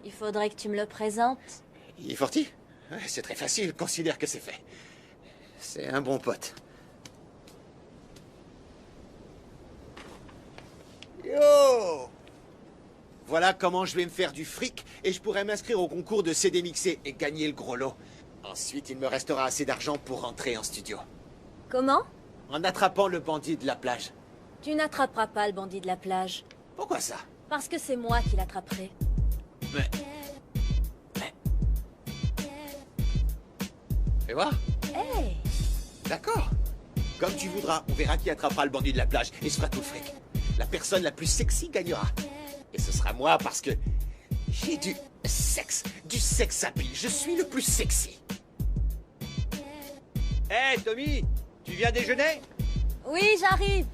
Il faudrait que tu me le présentes. E40? Ouais, c'est très facile, considère que c'est fait. C'est un bon pote. Yo! Voilà comment je vais me faire du fric et je pourrai m'inscrire au concours de CD mixé et gagner le gros lot. Ensuite, il me restera assez d'argent pour rentrer en studio. Comment? En attrapant le bandit de la plage. Tu n'attraperas pas le bandit de la plage. Pourquoi ça? Parce que c'est moi qui l'attraperai. Mais... Fais voir. Hey! D'accord. Comme tu voudras, on verra qui attrapera le bandit de la plage et se fera tout le fric. La personne la plus sexy gagnera. Et ce sera moi parce que j'ai du sexe à pile. Je suis le plus sexy. Hé, Tommy, tu viens déjeuner? Oui, j'arrive.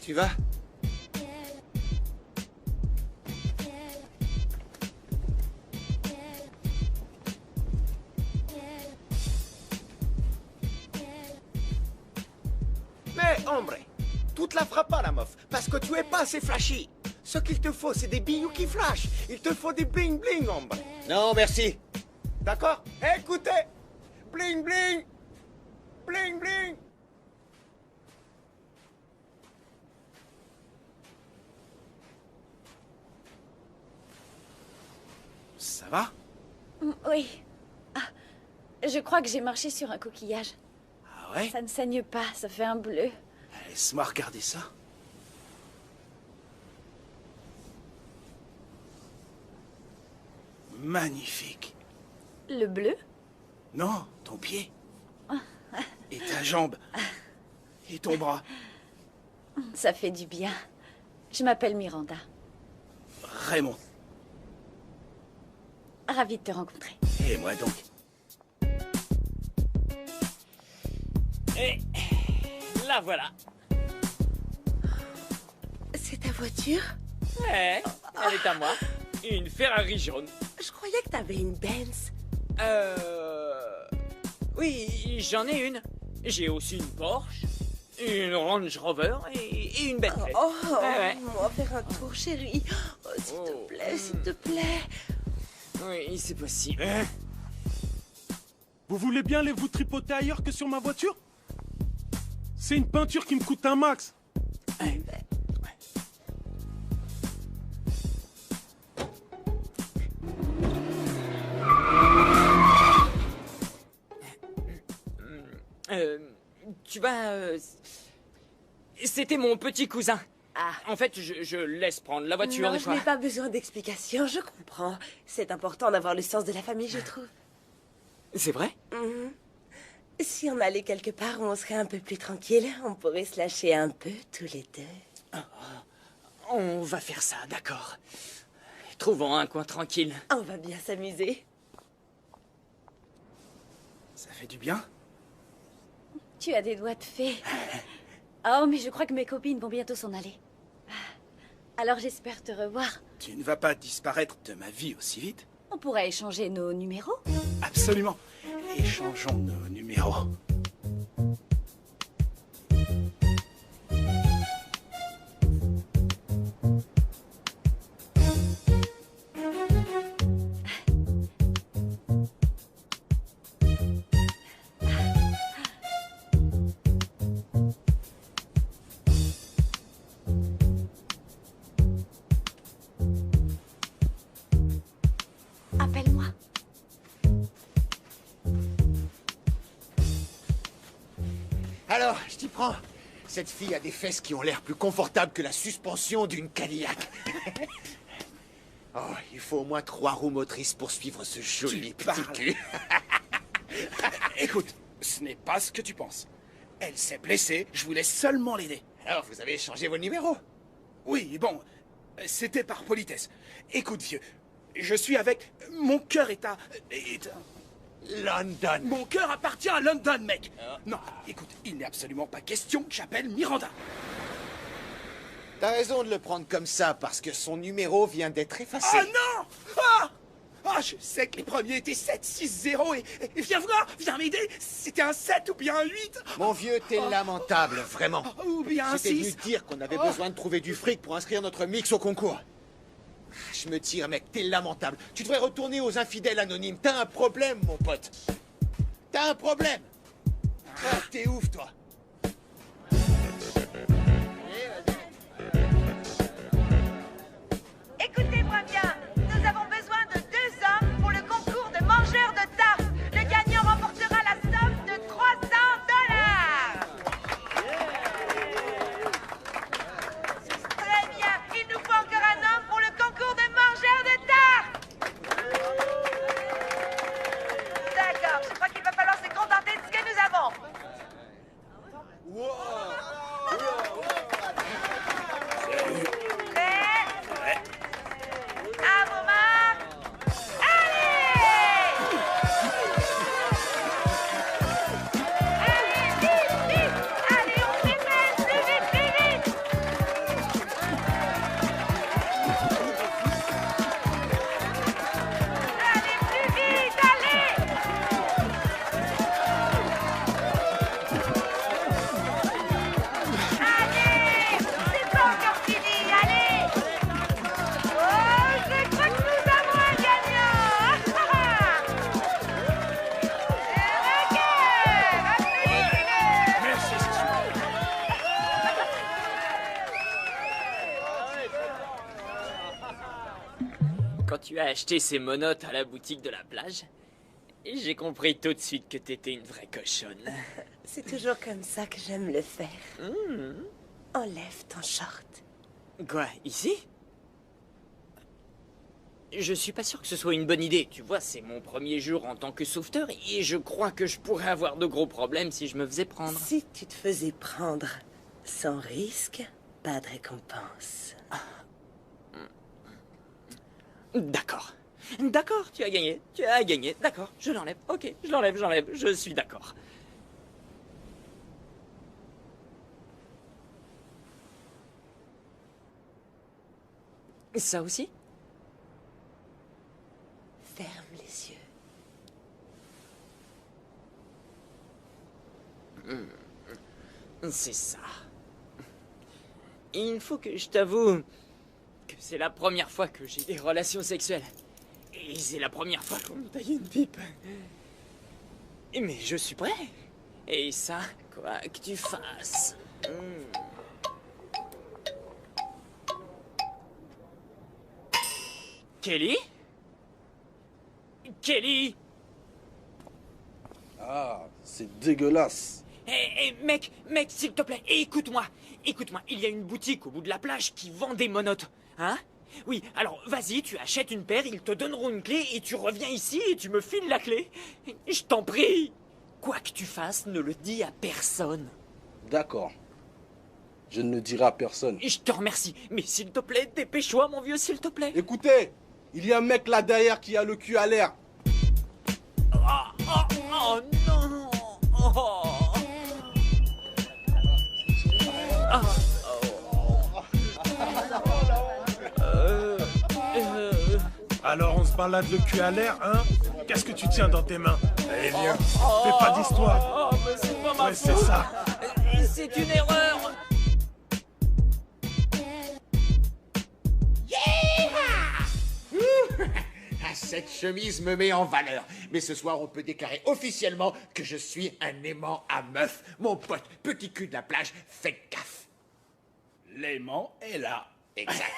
Tu vas? Mais, hombre, tu te la feras pas, la meuf, parce que tu es pas assez flashy. Ce qu'il te faut, c'est des bijoux qui flashent. Il te faut des bling-bling, hombre. Non, merci. D'accord? Écoutez, bling-bling, bling-bling. Ça va? Oui. Ah, je crois que j'ai marché sur un coquillage. Ah ouais? Ça ne saigne pas, ça fait un bleu. Laisse-moi regarder ça. Magnifique. Le bleu? Non, ton pied. Et ta jambe. Et ton bras. Ça fait du bien. Je m'appelle Miranda. Raymond. Ravie de te rencontrer. Et moi donc. Et la voilà. C'est ta voiture? Ouais, elle est à moi. Une Ferrari jaune. Je croyais que t'avais une Benz. Oui, j'en ai une. J'ai aussi une Porsche, une Range Rover et une Bentley. Oh, ouais. on va faire un tour, chérie. Oh, s'il te plaît, s'il te plaît. Oui, c'est possible. Vous voulez bien aller vous tripoter ailleurs que sur ma voiture? C'est une peinture qui me coûte un max. Tu vas... C'était mon petit cousin. Ah. En fait, je laisse prendre la voiture Non, des je fois. n'ai pas besoin d'explications, je comprends. C'est important d'avoir le sens de la famille, je trouve. C'est vrai? Mhm. Si on allait quelque part où on serait un peu plus tranquille, on pourrait se lâcher un peu, tous les deux. On va faire ça, d'accord. Trouvons un coin tranquille. On va bien s'amuser. Ça fait du bien? Tu as des doigts de fée. Oh, mais je crois que mes copines vont bientôt s'en aller. Alors j'espère te revoir. Tu ne vas pas disparaître de ma vie aussi vite? On pourrait échanger nos numéros. Absolument. Échangeons nos numéros. Appelle-moi. Alors, je t'y prends. Cette fille a des fesses qui ont l'air plus confortables que la suspension d'une Cadillac. Oh, il faut au moins 3 roues motrices pour suivre ce joli petit cul. Écoute, ce n'est pas ce que tu penses. Elle s'est blessée, je voulais seulement l'aider. Alors, vous avez échangé vos numéros? Oui, bon, c'était par politesse. Écoute, vieux, je suis avec... Mon cœur est à... London. Mon cœur appartient à London, mec. Non, écoute, il n'est absolument pas question que j'appelle Miranda. T'as raison de le prendre comme ça, parce que son numéro vient d'être effacé. Ah non! Ah, je sais que les premiers étaient 7, 6, 0 et viens voir, viens m'aider. C'était un 7 ou bien un 8. Mon vieux, t'es lamentable, vraiment. Ou bien un J'étais 6. venu te dire qu'on avait besoin de trouver du fric pour inscrire notre mix au concours. Je me tire, mec, t'es lamentable. Tu devrais retourner aux infidèles anonymes. T'as un problème, mon pote. T'as un problème. Ah, t'es ouf, toi. Écoutez-moi bien, nous avons besoin de 2 hommes pour le concours de mangeurs de tarte. Le gagnant remportera la somme de $300. Très bien, il nous faut encore un homme pour le concours de mangeurs de tarte. D'accord, je crois qu'il va falloir se contenter de ce que nous avons. Prêt? À vos marques. Allez! Allez, vite, vite! Allez, on démêle, plus vite, plus vite! Allez, plus vite, allez! Allez! C'est pas encore fini, allez! Oh, je crois que nous avons un gagnant! Quand tu as acheté ces monotes à la boutique de la plage, j'ai compris tout de suite que t'étais une vraie cochonne. C'est toujours comme ça que j'aime le faire. Enlève ton short. Quoi, ici? Je suis pas sûr que ce soit une bonne idée. Tu vois, c'est mon premier jour en tant que sauveteur et je crois que je pourrais avoir de gros problèmes si je me faisais prendre. Si tu te faisais prendre sans risque, pas de récompense. D'accord. D'accord, tu as gagné. Tu as gagné. D'accord, je l'enlève. Ok, je l'enlève. Je suis d'accord. Ça aussi? Ferme les yeux. C'est ça. Il faut que je t'avoue que c'est la première fois que j'ai des relations sexuelles. Et c'est la première fois qu'on me taille une pipe. Mais je suis prêt. Et ça, quoi que tu fasses. Kelly? Kelly? Ah, c'est dégueulasse. Mec, s'il te plaît, écoute-moi. Écoute-moi, il y a une boutique au bout de la plage qui vend des monotes. Hein? Oui, alors vas-y, tu achètes une paire, ils te donneront une clé et tu reviens ici et tu me files la clé. Je t'en prie. Quoi que tu fasses, ne le dis à personne. D'accord. Je ne le dirai à personne. Je te remercie, mais s'il te plaît, dépêche-toi, mon vieux, s'il te plaît. Écoutez, il y a un mec là derrière qui a le cul à l'air. Oh non. Oh. Ah. Alors on se balade le cul à l'air, hein? Qu'est-ce que tu tiens dans tes mains? Allez, viens. Fais pas d'histoire. Mais c'est pas ma faute. C'est ça. C'est une erreur. Cette chemise me met en valeur. Mais ce soir, on peut déclarer officiellement que je suis un aimant à meuf. Mon pote, petit cul de la plage, faites gaffe. L'aimant est là. Exact.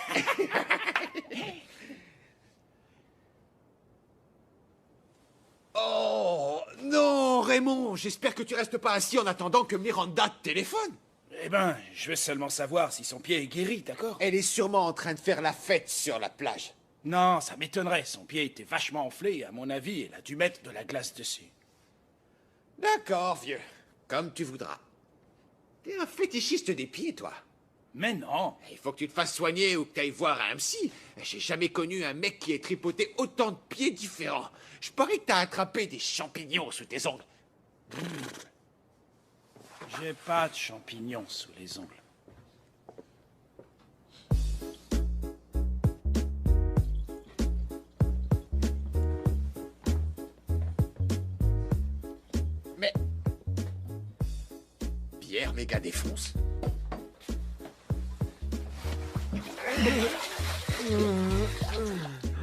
Oh non, Raymond, j'espère que tu restes pas assis en attendant que Miranda te téléphone. Eh ben, je veux seulement savoir si son pied est guéri, d'accord? Elle est sûrement en train de faire la fête sur la plage. Non, ça m'étonnerait. Son pied était vachement enflé et à mon avis, elle a dû mettre de la glace dessus. D'accord, vieux. Comme tu voudras. T'es un fétichiste des pieds, toi. Mais non. Il faut que tu te fasses soigner ou que t'ailles voir un psy. J'ai jamais connu un mec qui ait tripoté autant de pieds différents. Je parie que t'as attrapé des champignons sous tes ongles. J'ai pas de champignons sous les ongles. Mais... Pierre méga défonce.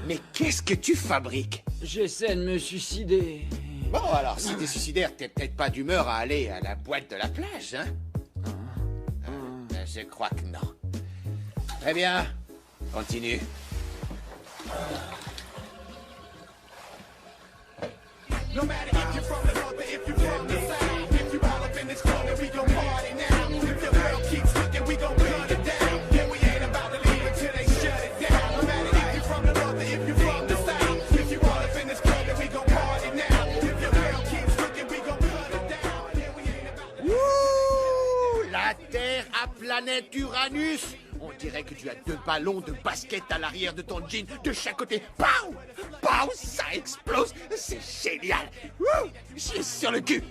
Mais qu'est-ce que tu fabriques? J'essaie de me suicider. Bon, alors, si t'es suicidaire, t'es peut-être pas d'humeur à aller à la boîte de la plage, hein? Je crois que non. Très bien. Continue. No matter if you're from the north or if you're from the south, if you all up in this corner, we gon' party now. If your girl keeps looking, we gon' cut it down. Yeah, we ain't about to leave until they shut it down. No matter if you're from the north or if you're from the south, if you all up in this corner, we gon' party now. If your girl keeps looking, we gon' cut it down. Yeah, we ain't about to... Ouh, la Terre à planète Uranus. On dirait que tu as 2 ballons de basket à l'arrière de ton jean de chaque côté. Pow! Pow! Ça explose! C'est génial! Wouh! J'y suis sur le cul!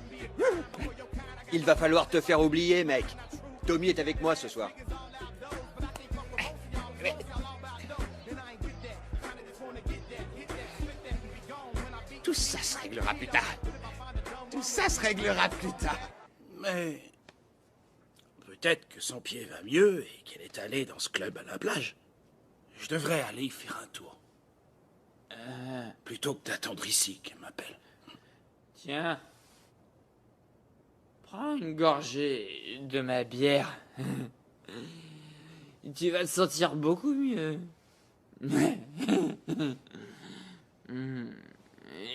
Il va falloir te faire oublier, mec. Tommy est avec moi ce soir. Tout ça se réglera plus tard. Tout ça se réglera plus tard. Mais... peut-être que son pied va mieux et qu'elle est allée dans ce club à la plage. Je devrais aller y faire un tour. Plutôt que d'attendre ici qu'elle m'appelle. Tiens. Prends une gorgée de ma bière. Tu vas te sentir beaucoup mieux.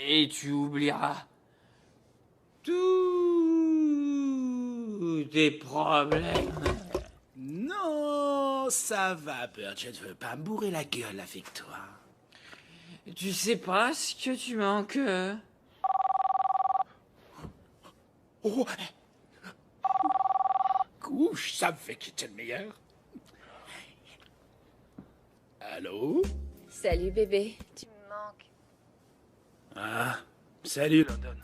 Et tu oublieras tous tes problèmes. Non, ça va, Bert. Je ne veux pas me bourrer la gueule avec toi. Tu sais pas ce que tu manques. Oh. Ouh, je savais qu'il était le meilleur. Allô? Salut bébé, tu me manques. Ah, salut London.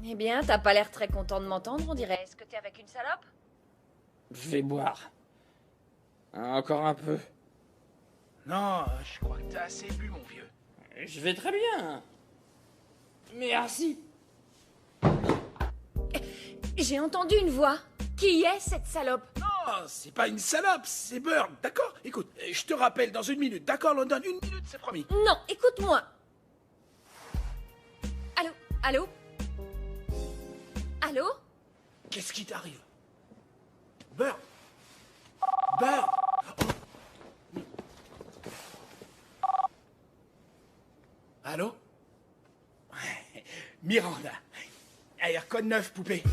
Eh bien, t'as pas l'air très content de m'entendre, on dirait. Est-ce que t'es avec une salope? Je vais boire. Encore un peu. Non, je crois que t'as assez bu, mon vieux. Je vais très bien. Merci. J'ai entendu une voix. Qui est cette salope? Non, c'est pas une salope, c'est Bird, d'accord? Écoute, je te rappelle dans 1 minute, d'accord, London? 1 minute, c'est promis. Non, écoute-moi. Allô? Allô? Allô? Qu'est-ce qui t'arrive? Bird! Bird! Allô? Miranda, AR code 9, poupée.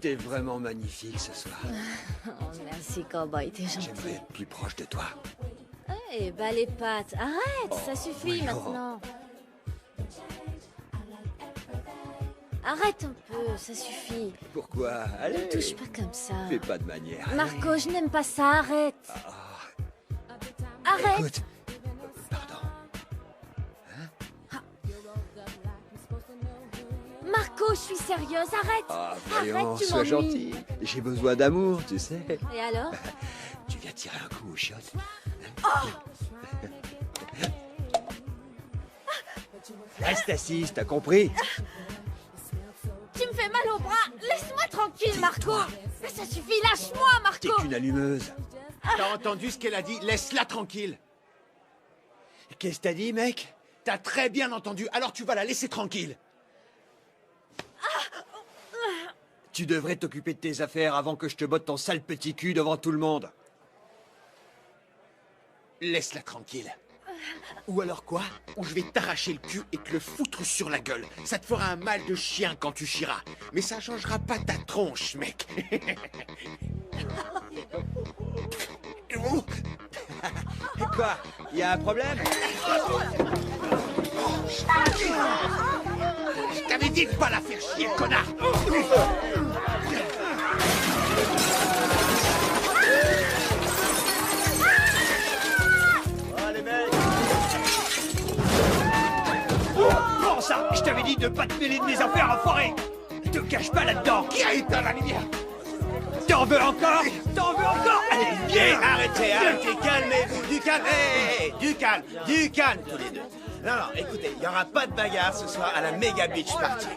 T'es vraiment magnifique ce soir. Oh, merci, cowboy, t'es gentil. J'aimerais être plus proche de toi. Eh, bah les pattes, arrête, ça suffit voyons. maintenant. Arrête un peu, ça suffit. Pourquoi? Allez. Ne touche pas comme ça. Fais pas de manière. Marco, je n'aime pas ça, arrête. Arrête. Écoute, Marco, je suis sérieuse, arrête. voyons, Arrête, tu sois m'ennuies. gentil. J'ai besoin d'amour, tu sais. Et alors? Tu viens tirer un coup au shot. Reste assise, t'as compris? Tu me fais mal au bras. Laisse-moi tranquille, Marco. Ça suffit, lâche-moi, T'es Marco. qu'une allumeuse. T'as entendu ce qu'elle a dit? Laisse-la tranquille. Qu'est-ce que t'as dit, mec? T'as très bien entendu, alors tu vas la laisser tranquille. Tu devrais t'occuper de tes affaires avant que je te botte ton sale petit cul devant tout le monde. Laisse-la tranquille. Ou alors quoi? Ou je vais t'arracher le cul et te le foutre sur la gueule. Ça te fera un mal de chien quand tu chieras. Mais ça changera pas ta tronche, mec. Quoi? Y a un problème? Je t'avais dit de pas la faire chier, connard. Prends ça! Je t'avais dit de pas te mêler de mes affaires, enfoiré! Te cache pas là-dedans! Qui a éteint la lumière? T'en veux encore? T'en veux encore? Allez, viens! Arrêtez, calmez-vous, du calme, du calme tous les deux. Non, écoutez, il n'y aura pas de bagarre ce soir à la Mega Beach Party.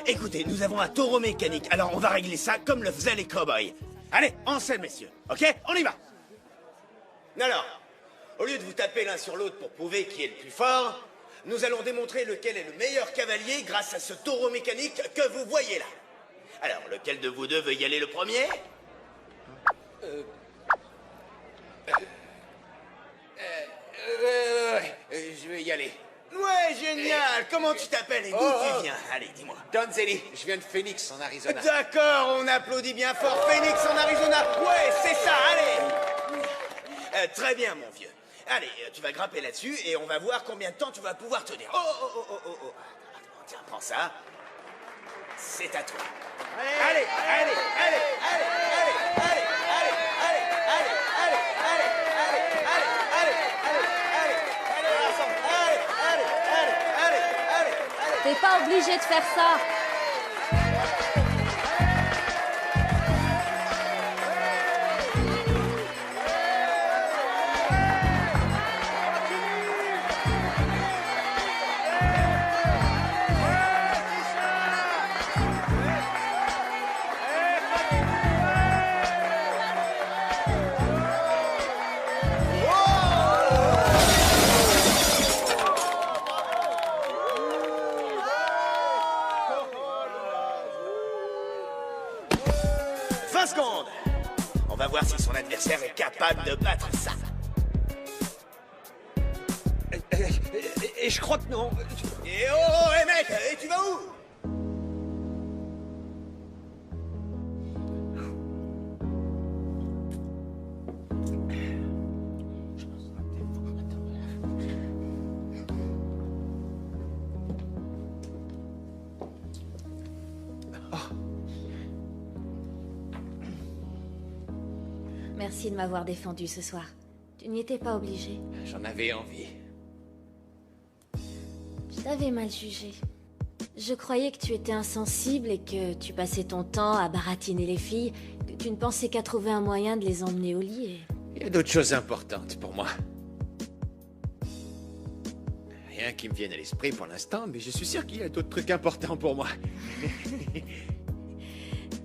Écoutez, nous avons un taureau mécanique, alors on va régler ça comme le faisaient les cow-boys. Allez, en selle, messieurs, ok? On y va! Alors, au lieu de vous taper l'un sur l'autre pour prouver qui est le plus fort, nous allons démontrer lequel est le meilleur cavalier grâce à ce taureau mécanique que vous voyez là. Alors, lequel de vous deux veut y aller le premier? Je vais y aller. Ouais, génial! Comment tu t'appelles et d'où tu viens? Allez, dis-moi. Donzelli, je viens de Phoenix, en Arizona. D'accord, on applaudit bien fort Phoenix en Arizona. Ouais, c'est ça, allez! Très bien, mon vieux. Allez, tu vas grimper là-dessus et on va voir combien de temps tu vas pouvoir tenir. Oh. Attends, tiens, prends ça. C'est à toi. Allez! T'es pas obligé de faire ça. Secondes. On va voir si son adversaire est capable de battre ça. Et je crois que non. Et mec, et tu vas où? Merci de m'avoir défendu ce soir. Tu n'y étais pas obligé. J'en avais envie. Je t'avais mal jugé. Je croyais que tu étais insensible et que tu passais ton temps à baratiner les filles, que tu ne pensais qu'à trouver un moyen de les emmener au lit et... Il y a d'autres choses importantes pour moi. Rien qui me vienne à l'esprit pour l'instant, mais je suis sûr qu'il y a d'autres trucs importants pour moi.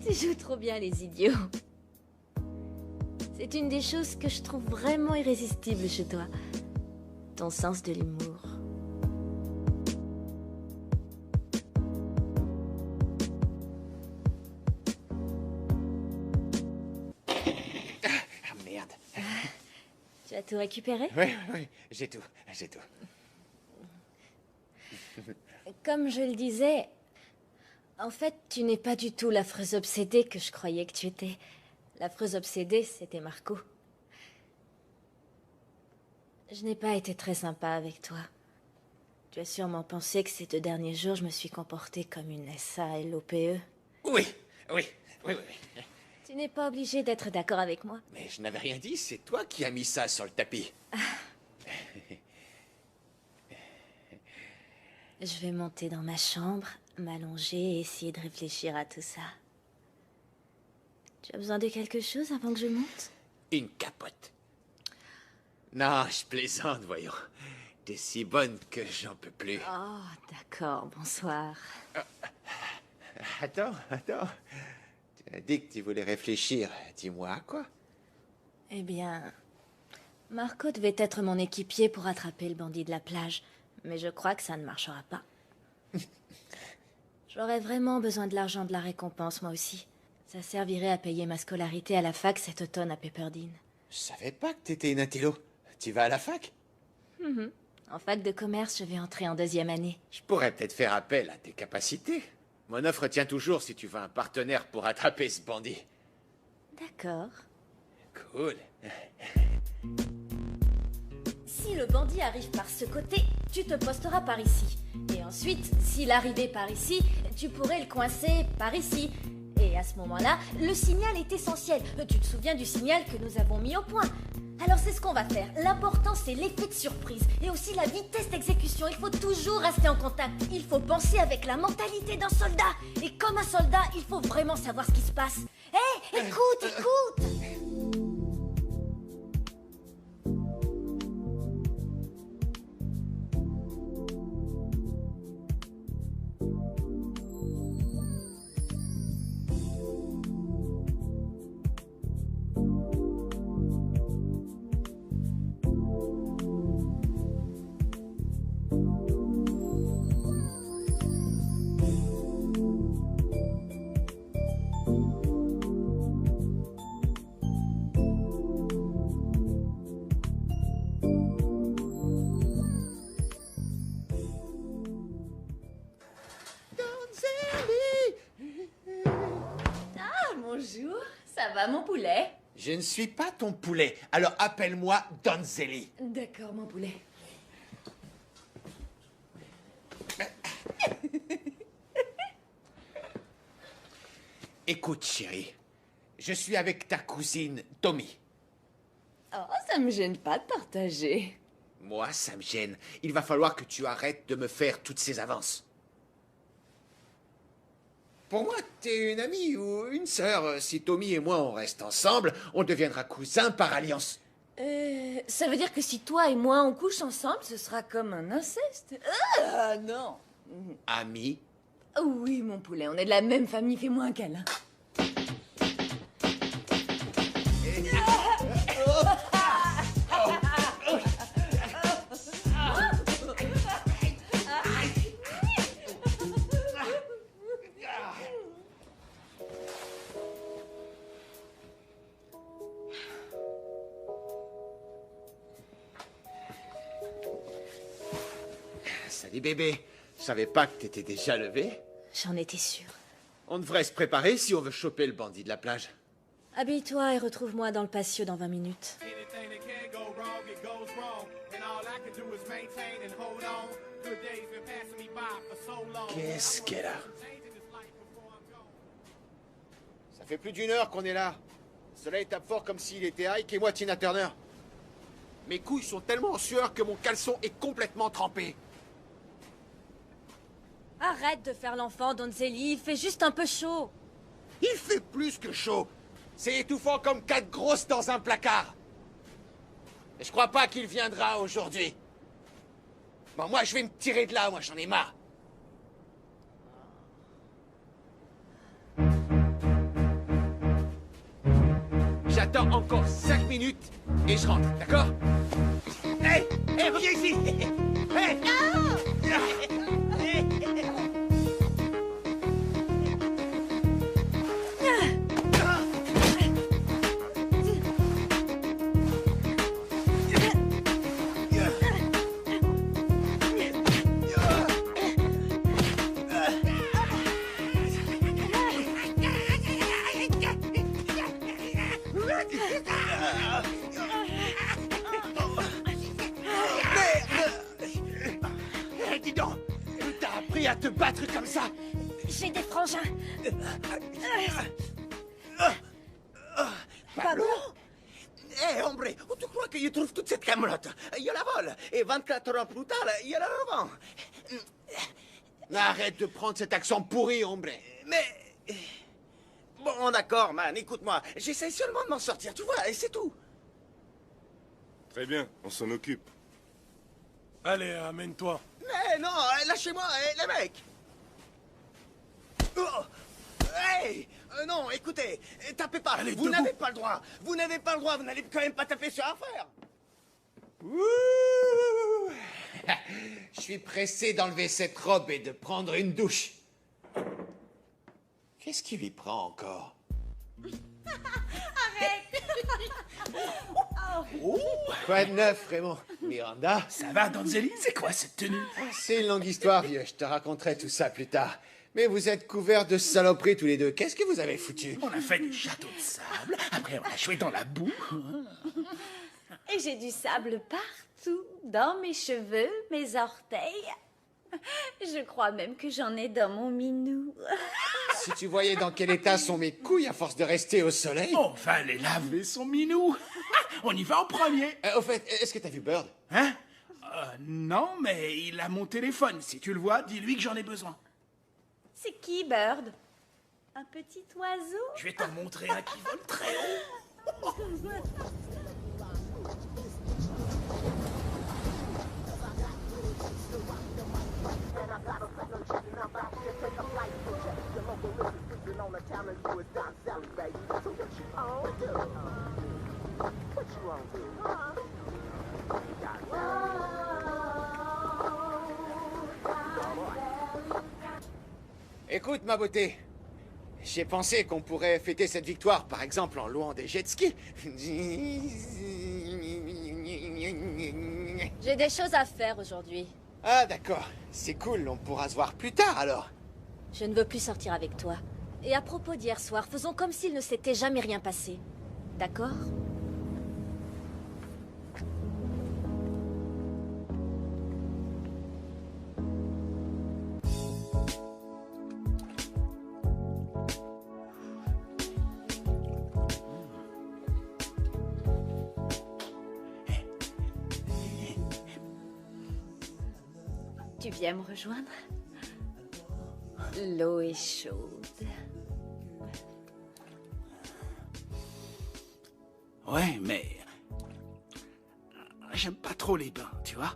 Tu joues trop bien les idiots. C'est une des choses que je trouve vraiment irrésistible chez toi. Ton sens de l'humour. Ah merde. Tu as tout récupéré? Oui, j'ai tout. Comme je le disais, en fait, tu n'es pas du tout l'affreuse obsédée que je croyais que tu étais. L'affreuse obsédée, c'était Marco. Je n'ai pas été très sympa avec toi. Tu as sûrement pensé que ces 2 derniers jours, je me suis comportée comme une SALOPE. Oui. Tu n'es pas obligé d'être d'accord avec moi. Mais je n'avais rien dit, c'est toi qui as mis ça sur le tapis. Je vais monter dans ma chambre, m'allonger et essayer de réfléchir à tout ça. Tu as besoin de quelque chose avant que je monte? Une capote. Non, je plaisante, voyons. T'es si bonne que j'en peux plus. Oh, d'accord, bonsoir. Attends. Tu as dit que tu voulais réfléchir. Dis-moi à quoi? Eh bien, Marco devait être mon équipier pour attraper le bandit de la plage. Mais je crois que ça ne marchera pas. J'aurais vraiment besoin de l'argent de la récompense, moi aussi. Ça servirait à payer ma scolarité à la fac cet automne à Pepperdine. Je savais pas que t'étais une intello. Tu vas à la fac? En fac de commerce, je vais entrer en 2e année. Je pourrais peut-être faire appel à tes capacités. Mon offre tient toujours si tu veux un partenaire pour attraper ce bandit. D'accord. Cool. Si le bandit arrive par ce côté, tu te posteras par ici. Et ensuite, s'il arrivait par ici, tu pourrais le coincer par ici. Et à ce moment-là, le signal est essentiel. Tu te souviens du signal que nous avons mis au point? Alors c'est ce qu'on va faire. L'important, c'est l'effet de surprise. Et aussi la vitesse d'exécution. Il faut toujours rester en contact. Il faut penser avec la mentalité d'un soldat. Et comme un soldat, il faut vraiment savoir ce qui se passe. Hé, écoute! Bonjour, ça va mon poulet? Je ne suis pas ton poulet, alors appelle-moi Donzelli. D'accord mon poulet. Écoute chérie, je suis avec ta cousine Tommy. Oh, ça me gêne pas de partager. Moi, ça me gêne. Il va falloir que tu arrêtes de me faire toutes ces avances. Pour moi, t'es une amie ou une sœur. Si Tommy et moi, on reste ensemble, on deviendra cousins par alliance. Ça veut dire que si toi et moi, on couche ensemble, ce sera comme un inceste? Ah, non. Amis? Oui, mon poulet, on est de la même famille, fais-moi un câlin. Salut bébé, je savais pas que t'étais déjà levé. J'en étais sûre. On devrait se préparer si on veut choper le bandit de la plage. Habille-toi et retrouve-moi dans le patio dans 20 minutes. Qu'est-ce qu'elle a? Ça fait plus d'1 heure qu'on est là. Le soleil tape fort comme s'il était Ike et moi Tina Turner. Mes couilles sont tellement en sueur que mon caleçon est complètement trempé. Arrête de faire l'enfant, Donzelli, il fait juste un peu chaud. Il fait plus que chaud. C'est étouffant comme 4 grosses dans un placard. Et je crois pas qu'il viendra aujourd'hui. Bon, moi, je vais me tirer de là, moi, j'en ai marre. J'attends encore 5 minutes et je rentre, d'accord? Hé, reviens ici. Hé. appris à te battre comme ça? J'ai des frangins. Pablo? Eh, hombre, où tu crois que je trouve toute cette camelote? Il la vole, et 24 heures plus tard, il la revend. Arrête de prendre cet accent pourri, hombre. Mais... Bon, d'accord, man, écoute-moi. J'essaie seulement de m'en sortir, tu vois, et c'est tout. Très bien, on s'en occupe. Allez, amène-toi. Mais non, lâchez-moi, les mecs. Oh. Hey, non, écoutez, tapez pas. Allez, Vous n'avez pas le droit. Vous n'avez pas le droit, vous n'allez quand même pas taper sur affaire. Ouh. Je suis pressé d'enlever cette robe et de prendre une douche. Qu'est-ce qui lui prend encore? Arrête. Oh. Quoi de neuf, Raymond? Miranda? Ça va, Donzelli? C'est quoi cette tenue? C'est une longue histoire, vieux. Je te raconterai tout ça plus tard. Mais vous êtes couverts de saloperies tous les deux. Qu'est-ce que vous avez foutu? On a fait des châteaux de sable, après on a joué dans la boue. Et j'ai du sable partout, dans mes cheveux, mes orteils. Je crois même que j'en ai dans mon minou. Si tu voyais dans quel état sont mes couilles à force de rester au soleil. On va les laver son minou. On y va en premier. Au fait, est-ce que t'as vu Bird? Hein? Non, mais il a mon téléphone. Si tu le vois, dis-lui que j'en ai besoin. C'est qui, Bird? Un petit oiseau? Je vais t'en montrer un qui vole très haut. Écoute, ma beauté. J'ai pensé qu'on pourrait fêter cette victoire, par exemple, en louant des jet skis. J'ai des choses à faire aujourd'hui. Ah, d'accord. C'est cool, on pourra se voir plus tard, alors. Je ne veux plus sortir avec toi. Et à propos d'hier soir, faisons comme s'il ne s'était jamais rien passé. D'accord? Tu viens me rejoindre? L'eau est chaude. Ouais, mais... J'aime pas trop les bains, tu vois?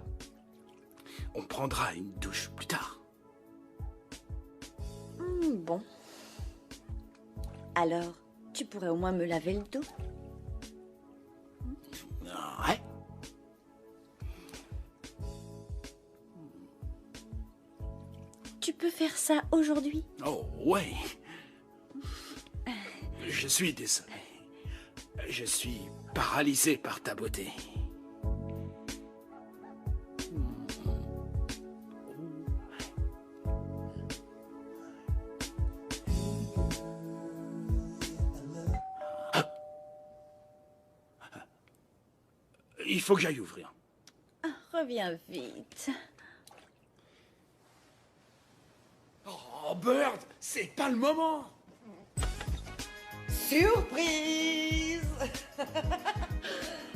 On prendra une douche plus tard. Bon. Alors, tu pourrais au moins me laver le dos? Ouais. Tu peux faire ça aujourd'hui? Oh, ouais. Je suis désolé. Je suis paralysé par ta beauté. Il faut que j'aille ouvrir. Reviens vite. Oh, Bird, c'est pas le moment. Surprise!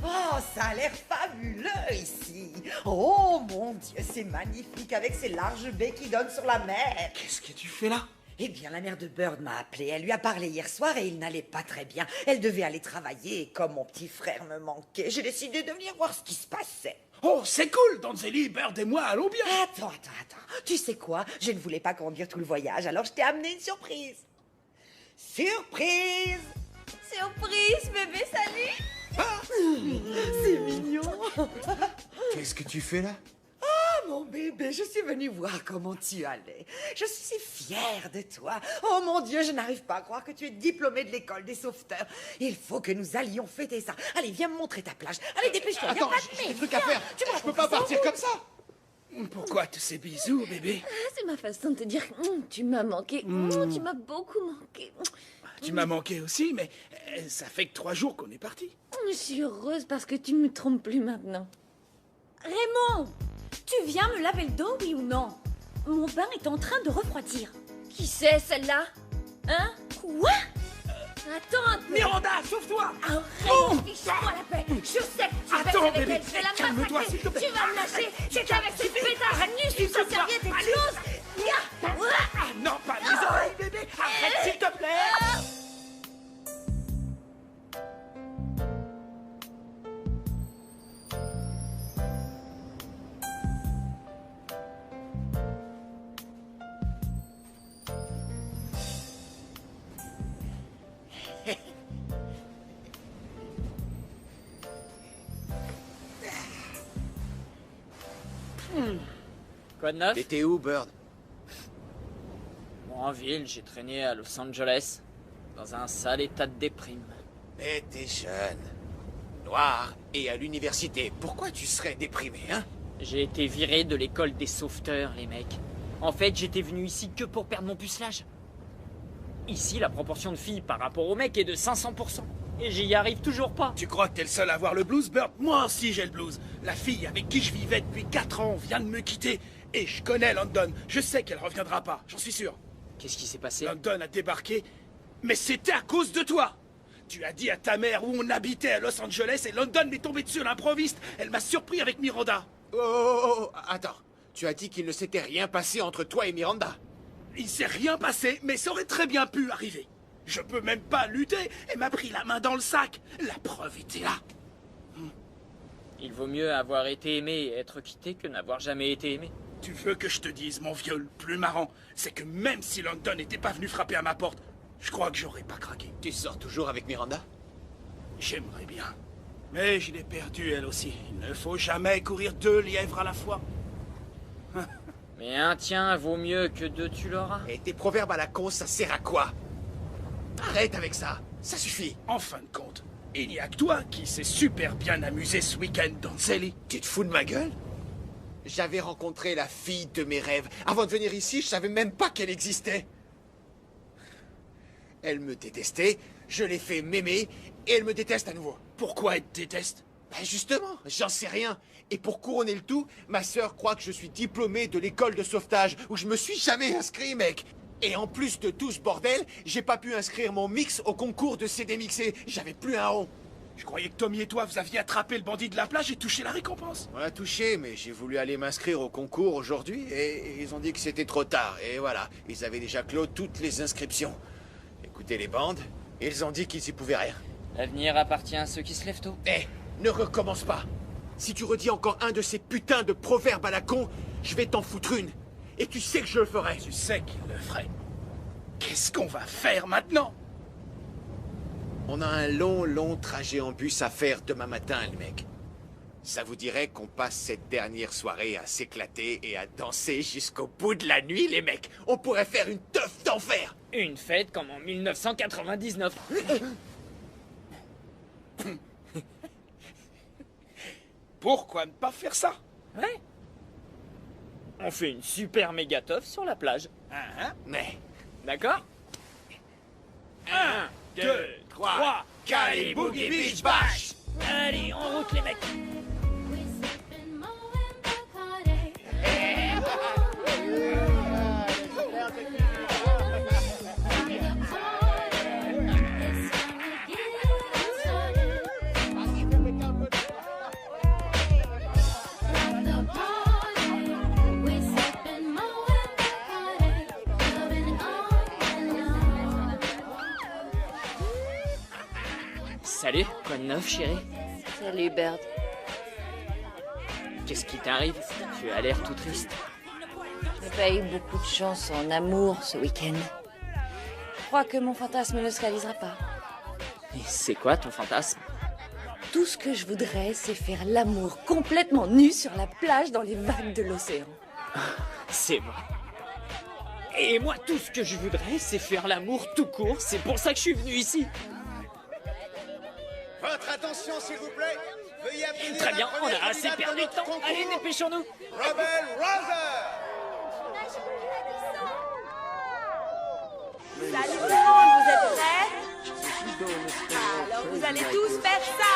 Oh, ça a l'air fabuleux ici. Oh mon Dieu, c'est magnifique avec ces larges baies qui donnent sur la mer. Qu'est-ce que tu fais là? Eh bien, la mère de Bird m'a appelé. Elle lui a parlé hier soir et il n'allait pas très bien. Elle devait aller travailler et comme mon petit frère me manquait, j'ai décidé de venir voir ce qui se passait. Oh, c'est cool, Donzelli, Bird et moi allons bien. Attends. Tu sais quoi? Je ne voulais pas conduire tout le voyage, alors je t'ai amené une surprise. Surprise! Surprise, bébé, salut! C'est mignon. Qu'est-ce que tu fais là? Oh, mon bébé, je suis venue voir comment tu allais. Je suis si fière de toi. Oh, mon Dieu, je n'arrive pas à croire que tu es diplômée de l'école des sauveteurs. Il faut que nous allions fêter ça. Allez, viens me montrer ta plage. Allez, dépêche-toi. Attends, j'ai des trucs à faire. Je peux pas partir comme ça. Pourquoi tous ces bisous, bébé? C'est ma façon de te dire tu m'as manqué. Tu m'as beaucoup manqué. Tu m'as manqué aussi, mais ça fait que 3 jours qu'on est partis. Je suis heureuse parce que tu me trompes plus maintenant. Raymond, tu viens me laver le dos, oui ou non? Mon bain est en train de refroidir. Qui c'est, celle-là? Hein? Quoi? Attends un peu. Miranda, sauve-toi! Arrête, fiche-moi la paix. Je sais que tu vas Attends, avec bébé, elle. Je vais la calme-toi, massacrer. s'il te plaît. Tu vas me lâcher. C'est avec cette pétasse nue sous sa serviette et close. Ah non, pas les oreilles, bébé! Arrête, s'il te plaît! Quoi de neuf? T'étais où, Bird? Moi, en ville, j'ai traîné à Los Angeles, dans un sale état de déprime. Mais t'es jeune, noir et à l'université. Pourquoi tu serais déprimé, hein? J'ai été viré de l'école des sauveteurs, les mecs. En fait, j'étais venu ici que pour perdre mon pucelage. Ici, la proportion de filles par rapport aux mecs est de 500%. Et j'y arrive toujours pas. Tu crois que t'es le seul à avoir le blues, Bird? Moi aussi j'ai le blues. La fille avec qui je vivais depuis 4 ans vient de me quitter. Et je connais London. Je sais qu'elle reviendra pas, j'en suis sûr. Qu'est-ce qui s'est passé? London a débarqué, mais c'était à cause de toi. Tu as dit à ta mère où on habitait à Los Angeles et London m'est tombée dessus à l'improviste. Elle m'a surpris avec Miranda. Oh, attends. Tu as dit qu'il ne s'était rien passé entre toi et Miranda. Il s'est rien passé, mais ça aurait très bien pu arriver. Je peux même pas lutter. Elle m'a pris la main dans le sac. La preuve était là. Il vaut mieux avoir été aimé et être quitté que n'avoir jamais été aimé. Tu veux que je te dise, mon vieux, le plus marrant, c'est que même si London n'était pas venu frapper à ma porte, je crois que j'aurais pas craqué. Tu sors toujours avec Miranda? J'aimerais bien. Mais je l'ai perdue, elle aussi. Il ne faut jamais courir 2 lièvres à la fois. Mais un tien vaut mieux que 2 tu l'auras. Et tes proverbes à la con, ça sert à quoi? Arrête avec ça, ça suffit. En fin de compte, il n'y a que toi qui s'est super bien amusé ce week-end dans Zelly. Tu te fous de ma gueule? J'avais rencontré la fille de mes rêves. Avant de venir ici, je savais même pas qu'elle existait. Elle me détestait, je l'ai fait m'aimer, et elle me déteste à nouveau. Pourquoi elle te déteste? Ben justement, j'en sais rien. Et pour couronner le tout, ma sœur croit que je suis diplômé de l'école de sauvetage, où je me suis jamais inscrit, mec. Et en plus de tout ce bordel, j'ai pas pu inscrire mon mix au concours de CD mixé. J'avais plus un rond. Je croyais que Tommy et toi, vous aviez attrapé le bandit de la plage et touché la récompense. On a touché, mais j'ai voulu aller m'inscrire au concours aujourd'hui et ils ont dit que c'était trop tard. Et voilà, ils avaient déjà clos toutes les inscriptions. Écoutez les bandes, ils ont dit qu'ils y pouvaient rien. L'avenir appartient à ceux qui se lèvent tôt. Eh, ne recommence pas. Si tu redis encore un de ces putains de proverbes à la con, je vais t'en foutre une. Et tu sais que je le ferai. Tu sais qu'il le ferait. Qu'est-ce qu'on va faire maintenant? On a un long trajet en bus à faire demain matin, les mecs. Ça vous dirait qu'on passe cette dernière soirée à s'éclater et à danser jusqu'au bout de la nuit, les mecs? On pourrait faire une teuf d'enfer! Une fête comme en 1999. Pourquoi ne pas faire ça? Ouais. On fait une super méga teuf sur la plage. Mais... D'accord? 1, 2, 3, Cali Boogie Beach Bash! Allez, en route les mecs! Salut, quoi de neuf, chérie? Salut, Bird. Qu'est-ce qui t'arrive? Tu as l'air tout triste. J'ai pas eu beaucoup de chance en amour ce week-end. Je crois que mon fantasme ne se réalisera pas. Et c'est quoi ton fantasme? Tout ce que je voudrais, c'est faire l'amour complètement nu sur la plage dans les vagues de l'océan. C'est vrai. Et moi, tout ce que je voudrais, c'est faire l'amour tout court. C'est pour ça que je suis venu ici. Votre attention, s'il vous plaît. Veuillez appeler Très bien, la on première a assez candidate perdu à de temps. notre Allez, concours, dépêchons-nous. Rebel Rouser. Salut tout le monde, vous êtes prêts? Alors vous allez tous faire ça.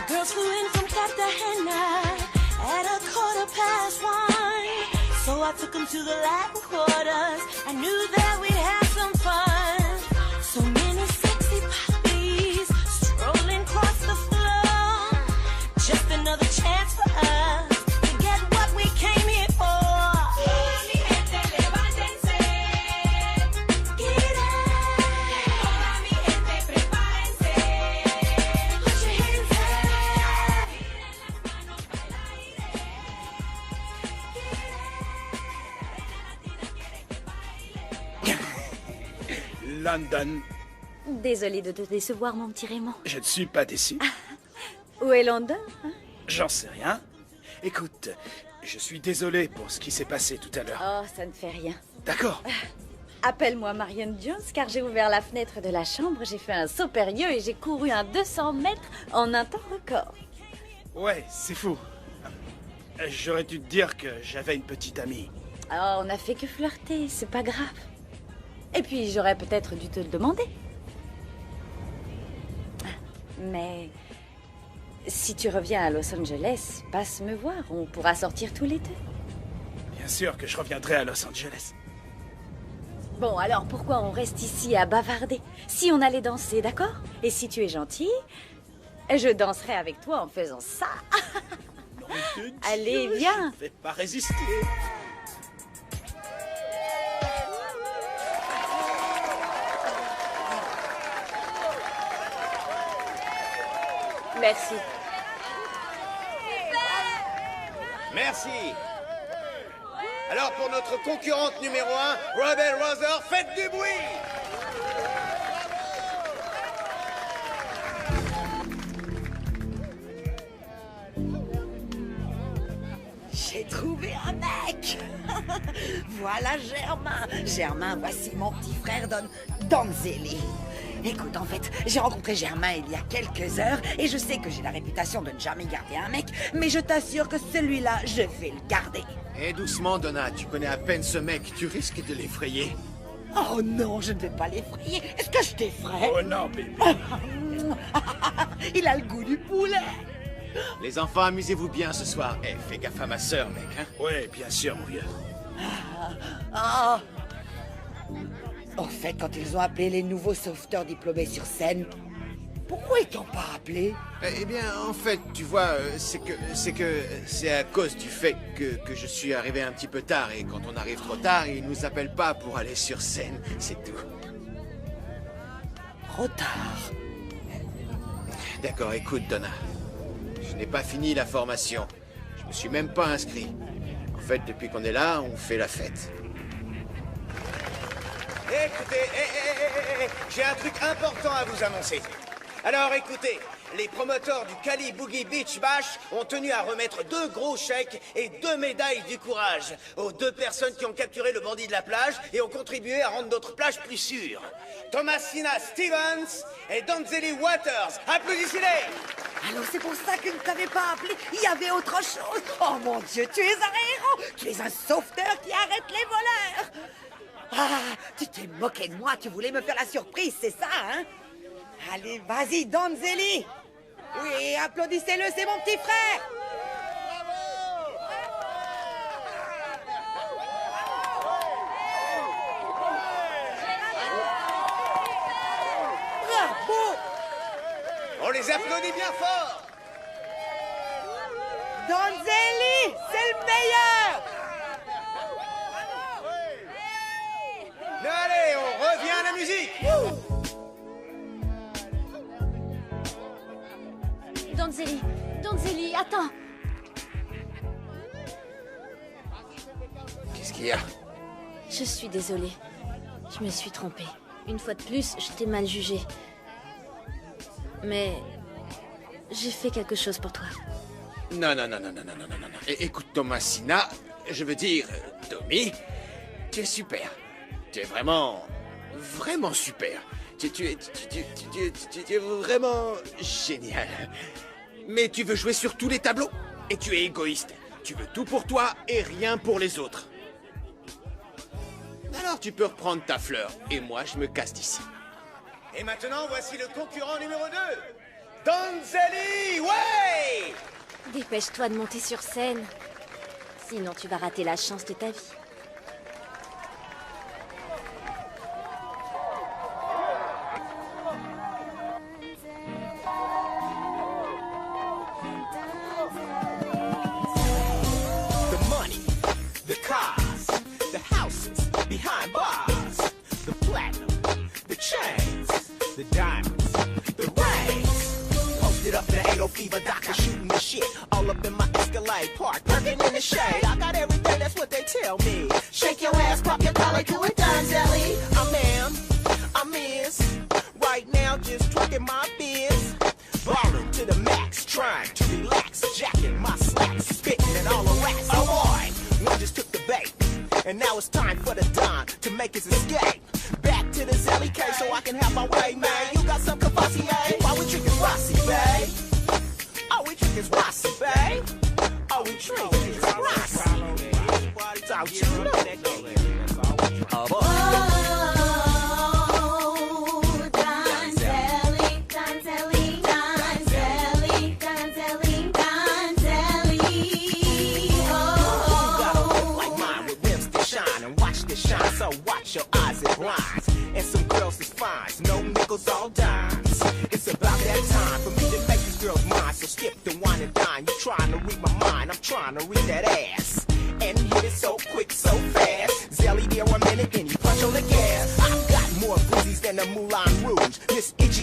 Girls flew in from Cartagena at 1:15. So I took them to the Latin quarters. I knew that we'd have some fun. So many sexy puppies strolling across the floor. Just another chance for us to get what we came here for. Mi gente, levántense. Get up. Toda mi gente, prepárense. Put your hands up. London, Désolée de te décevoir, mon petit Raymond. je ne suis pas déçu. Où est London hein? J'en sais rien. Écoute, je suis désolé pour ce qui s'est passé tout à l'heure. Oh, ça ne fait rien. D'accord. Appelle-moi Marion Jones, car j'ai ouvert la fenêtre de la chambre, j'ai fait un saut périlleux et j'ai couru un 200 mètres en un temps record. Ouais, c'est fou. J'aurais dû te dire que j'avais une petite amie. Oh, on n'a fait que flirter, c'est pas grave. Et puis, j'aurais peut-être dû te le demander. Mais si tu reviens à Los Angeles, passe me voir, on pourra sortir tous les deux. Bien sûr que je reviendrai à Los Angeles. Bon, alors pourquoi on reste ici à bavarder? Si on allait danser, d'accord? Et si tu es gentil, je danserai avec toi en faisant ça. Allez, viens. Je ne vais pas résister. Merci. Merci. Alors pour notre concurrente numéro 1, Rebel Rother, faites du bruit. J'ai trouvé un mec. Voilà Germain. Germain, voici mon petit frère Donzelli. Écoute, en fait, j'ai rencontré Germain il y a quelques heures et je sais que j'ai la réputation de ne jamais garder un mec, mais je t'assure que celui-là, je vais le garder. Eh doucement, Donna, tu connais à peine ce mec, tu risques de l'effrayer. Oh non, je ne vais pas l'effrayer. Est-ce que je t'effraie? Oh non, bébé. Il a le goût du poulet. Les enfants, amusez-vous bien ce soir. Eh, fais gaffe à ma sœur, mec, hein. Ouais, bien sûr, mon vieux. Ah. En fait, quand ils ont appelé les nouveaux sauveteurs diplômés sur scène, pourquoi ils t'ont pas appelé? Eh bien, en fait, tu vois, c'est à cause du fait que je suis arrivé un petit peu tard et quand on arrive trop tard, ils nous appellent pas pour aller sur scène, c'est tout. Trop tard. D'accord, écoute, Donna. Je n'ai pas fini la formation. Je me suis même pas inscrit. En fait, depuis qu'on est là, on fait la fête. Écoutez, j'ai un truc important à vous annoncer. Alors écoutez, les promoteurs du Cali Boogie Beach Bash ont tenu à remettre 2 gros chèques et 2 médailles du courage aux 2 personnes qui ont capturé le bandit de la plage et ont contribué à rendre notre plage plus sûre. Thomasina Stevens et Donzelli Waters. Applaudissez-les! Alors c'est pour ça que ne t'avais pas appelé. Il y avait autre chose. Oh mon Dieu, tu es un héros. Tu es un sauveteur qui arrête les voleurs. Ah, tu t'es moqué de moi. Tu voulais me faire la surprise, c'est ça, hein? Allez, vas-y, Donzelli. Oui, applaudissez-le, c'est mon petit frère. Bravo. On les applaudit bien fort! Donzelli, c'est le meilleur. Mais allez, on revient à la musique! Donzelli, attends. Qu'est-ce qu'il y a? Je suis désolée. Je me suis trompée. Une fois de plus, je t'ai mal jugé. Mais j'ai fait quelque chose pour toi. Non. Écoute, Thomasina, Je veux dire, Tommy, tu es super. Tu es vraiment super. Tu es vraiment génial. Mais tu veux jouer sur tous les tableaux et tu es égoïste. Tu veux tout pour toi et rien pour les autres. Alors tu peux reprendre ta fleur et moi je me casse d'ici. Et maintenant, voici le concurrent numéro 2. Donzelli, ouais! Dépêche-toi de monter sur scène. Sinon, tu vas rater la chance de ta vie. The money, the cars, the houses behind bars, the platinum, the chains, the diamonds, the rings. Posted up in 80 fever, doctor shooting the shit. All up in my Escalade Park, working in the shade. I got everything, that's what they tell me. Shake your ass, pop your collar, do it, Donzelli. I'm is. Right now, just twerking my biz. Ballin' to the max, trying to relax. Jacking my slacks, spitting in all the racks. Oh boy, one just took the bait. And now it's time for the Don to make his escape. Back to the Zelly cave so I can have my way, man. You got some Cavassier? Why we drinking Rossi, babe? Oh, we drinking Rossi, babe? Oh, we drinking Rossi. Don't you know that? Oh, boy. So watch your eyes and blinds. And some girls is fine, no nickels, all dimes. It's about that time for me to make these girls mine. So skip the wine and dine. You trying to read my mind, I'm trying to read that ass. And hit it so quick, so fast. Zelly there a minute, then he punch on the gas. I've got more boozies than the Moulin Rouge. This itchy,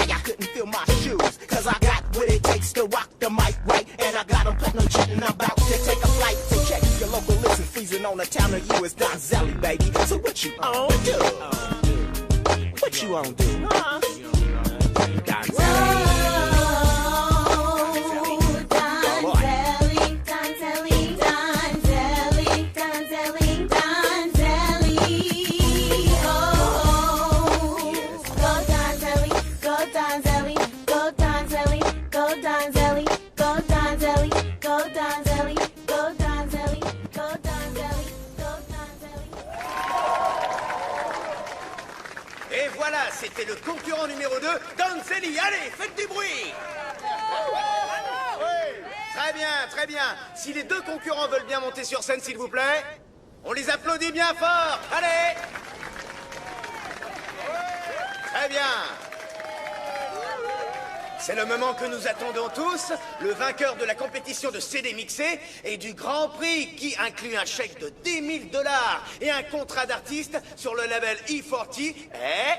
yeah, I couldn't feel my shoes. Cause I got what it takes to rock the mic right. And I got them platinum cheating, I'm about to take a flight. So check your local listen, freezing on the town of you is Donzelli, baby. So what you on do? What you on do? Huh? Donzelli. C'était le concurrent numéro 2, Donzelli. Allez, faites du bruit! Oui. Très bien, très bien. Si les deux concurrents veulent bien monter sur scène, s'il vous plaît, on les applaudit bien fort. Allez! Très bien. C'est le moment que nous attendons tous, le vainqueur de la compétition de CD mixé et du Grand Prix qui inclut un chèque de 10 000 $ et un contrat d'artiste sur le label E40 est...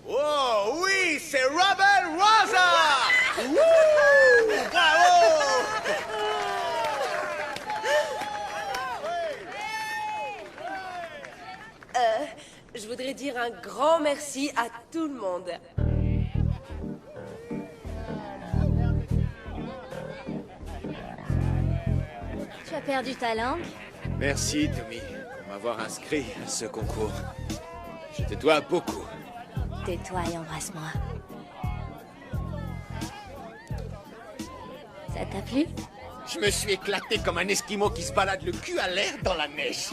Oh oui, c'est Rebel Rosa! Wouh! Bravo! Je voudrais dire un grand merci à tout le monde. Tu as perdu ta langue? Merci, Tommy, pour m'avoir inscrit à ce concours. Je te dois beaucoup. Tais-toi et embrasse-moi. Ça t'a plu? Je me suis éclaté comme un esquimau qui se balade le cul à l'air dans la neige.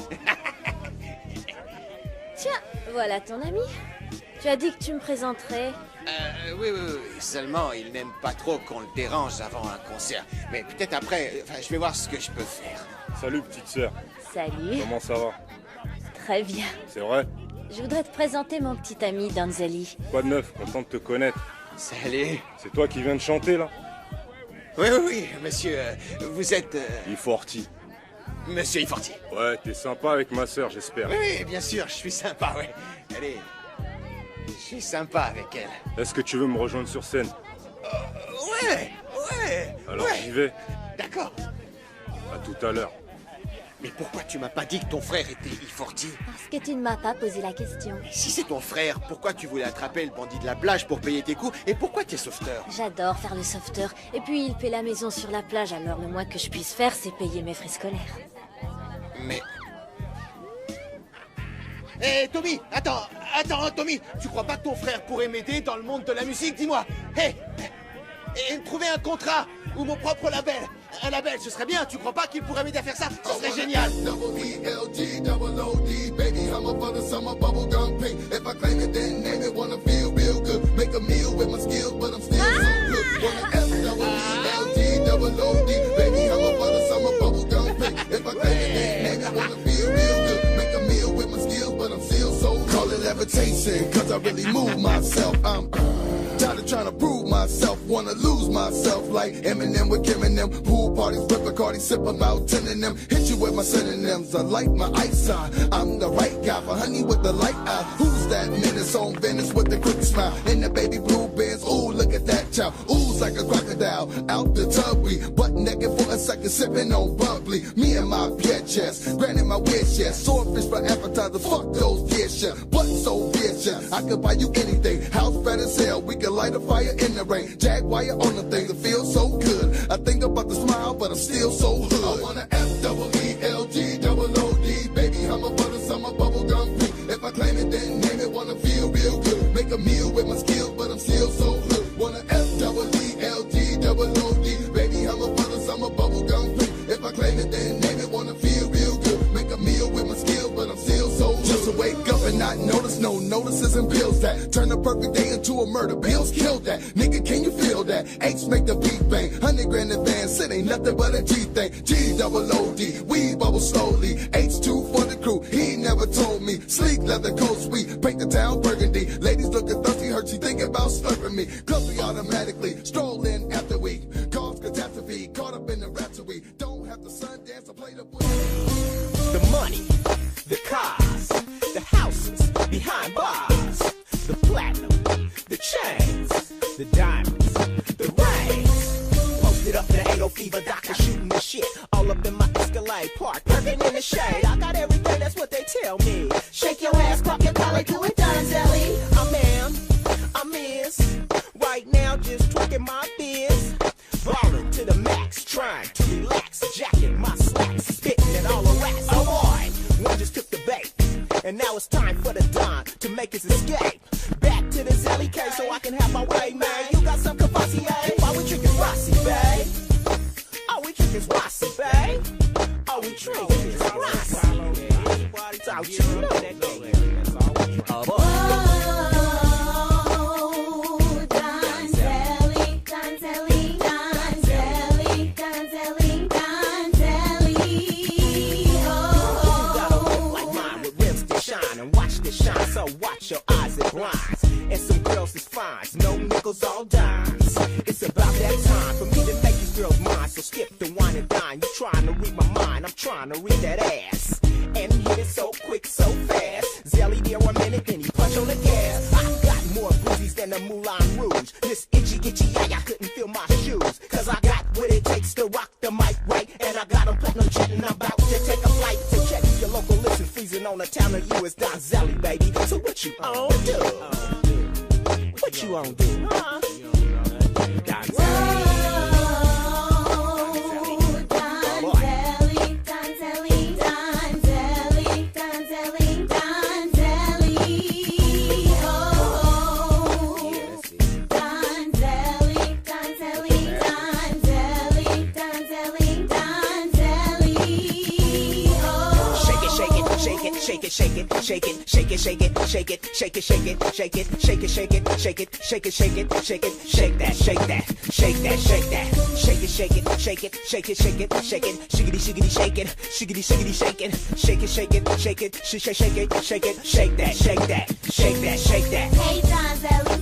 Tiens, voilà ton ami. Tu as dit que tu me présenterais. Oui. Seulement, il n'aime pas trop qu'on le dérange avant un concert. Mais peut-être après, je vais voir ce que je peux faire. Salut, petite sœur. Salut. Comment ça va? Très bien. C'est vrai? Je voudrais te présenter mon petit ami Donzelli. Quoi de neuf? Content de te connaître. Salut. C'est toi qui viens de chanter, là? Oui, monsieur, vous êtes... E40. Monsieur E40. Ouais, t'es sympa avec ma sœur, j'espère. Oui, bien sûr, je suis sympa, ouais. Allez, je suis sympa avec elle. Est-ce que tu veux me rejoindre sur scène? Ouais. Alors j'y vais. D'accord. À tout à l'heure. Mais pourquoi tu m'as pas dit que ton frère était E40? Parce que tu ne m'as pas posé la question. Et si c'est ton frère, pourquoi tu voulais attraper le bandit de la plage pour payer tes coups? Et pourquoi t'es sauveteur? J'adore faire le sauveteur. Et puis il paie la maison sur la plage, alors le moins que je puisse faire, c'est payer mes frais scolaires. Mais... Hé, Tommy, attends, Tommy, tu crois pas que ton frère pourrait m'aider dans le monde de la musique? Dis-moi. Hé, et me trouver un contrat ou mon propre label. Un label, ce serait bien. Tu crois pas qu'il pourrait m'aider à faire ça? Ce serait génial. Call it levitation, cause I really move myself. I'm tired of trying to prove myself, wanna lose myself like Eminem with Kim and them. Pool parties, rip a Cardi, sip about 10 of them. Hit you with my synonyms, I like my ice on. I'm the right guy for honey with the light eye. Who's that menace on Venice with the crooked smile? In the baby blue bands, ooh, look at that child. Ooh's like a crocodile, out the tub we butt naked for a second, sipping on bubbly. Me and my pet chest, granted my wish, yes. Swordfish for appetizer, fuck those dishes. But so vicious, I could buy you anything. House fat as hell, we can light a fire in the rain. Jaguar on the thing that feels so good. I think about the smile, but I'm still so hood. I want a F-double-E-L-G-double-O-D. Baby, I'm a butter, summer bubblegum pink. If I claim it, then name it, wanna feel real good. Make a meal with my skills, but I'm still so hood. Want a F-double-E-L-G-double-O-D. Baby, I'm a butter, summer bubblegum pink. If I claim it, then name it, wanna feel real good. Make a meal with my skills, but I'm still so hood. Just to wake up and not notice, no notices and pills that turn a perfect day into a murder. Bills killed that. Nigga, can you feel that? H make the beat bang. 100 grand advance, it ain't nothing but a G thing. G-double-O-D, we bubble slowly. H2 for the crew, he never told me. Sleek leather coat sweet, paint the town burgundy. Ladies looking thirsty, hurt, she thinking about slurping me. Club me automatically, stroll in after week. Cause catastrophe, caught up in the rhapsody. Don't have the sun dance or play the... The money, the cars, the houses behind bars, the platinum, the chains, the diamonds, the rings. Posted up in 80 fever, doctor shooting the shit. All up in my Escalade Park, perking in the shade. I got everything, that's what they tell me. Shake your ass, clock your collar, do it, Donzelli. I'm am, I'm is. Right now, just twerking my biz. Ballin' to the max, trying to relax. Jacking my slacks, spitting it all a rats. Oh boy, one just took the bait. And now it's time for the Don to make his escape. Back to the Zelly case so I can have my way, man. You got some Cavassier? Why we drinking Rossi, babe? Oh, we drinking Rossi, babe? Oh, we drinking Rossi. Don't you know that? Oh, boy. Shine, so watch your eyes and blinds. And some girls is fine, no nickels, all dimes. It's about that time for me to make these girls mine. So skip the wine and dine. You trying to read my mind, I'm trying to read that ass. And hit it so quick, so fast. Zelly there a minute, then he punch on the gas. I got more boozies than the Moulin Rouge. This itchy, I couldn't feel my shoes. Cause I got what it takes to rock the mic right. And I got them platinum jet and I'm about to take a flight to check your local listen. Freezing on the town of you is Donzelli, baby. So what you on do? What you on do? Huh? Donzelli. Shake it, shake it, shake it, shake it, shake it, shake it, shake it, shake it, shake it, shake it, shake it, shake it, shake it, shake it, shake it, shake that, shake that, shake that, shake that, shake it, shake it, shake it, shake it, shake it, shake it, shiggity, shiggity, shake it, shiggity, shiggity, shake it, shake it, shake it, shake it, shake it, shake it, shake it, shake that, shake that, shake that, shake that. Hey, Donzelli.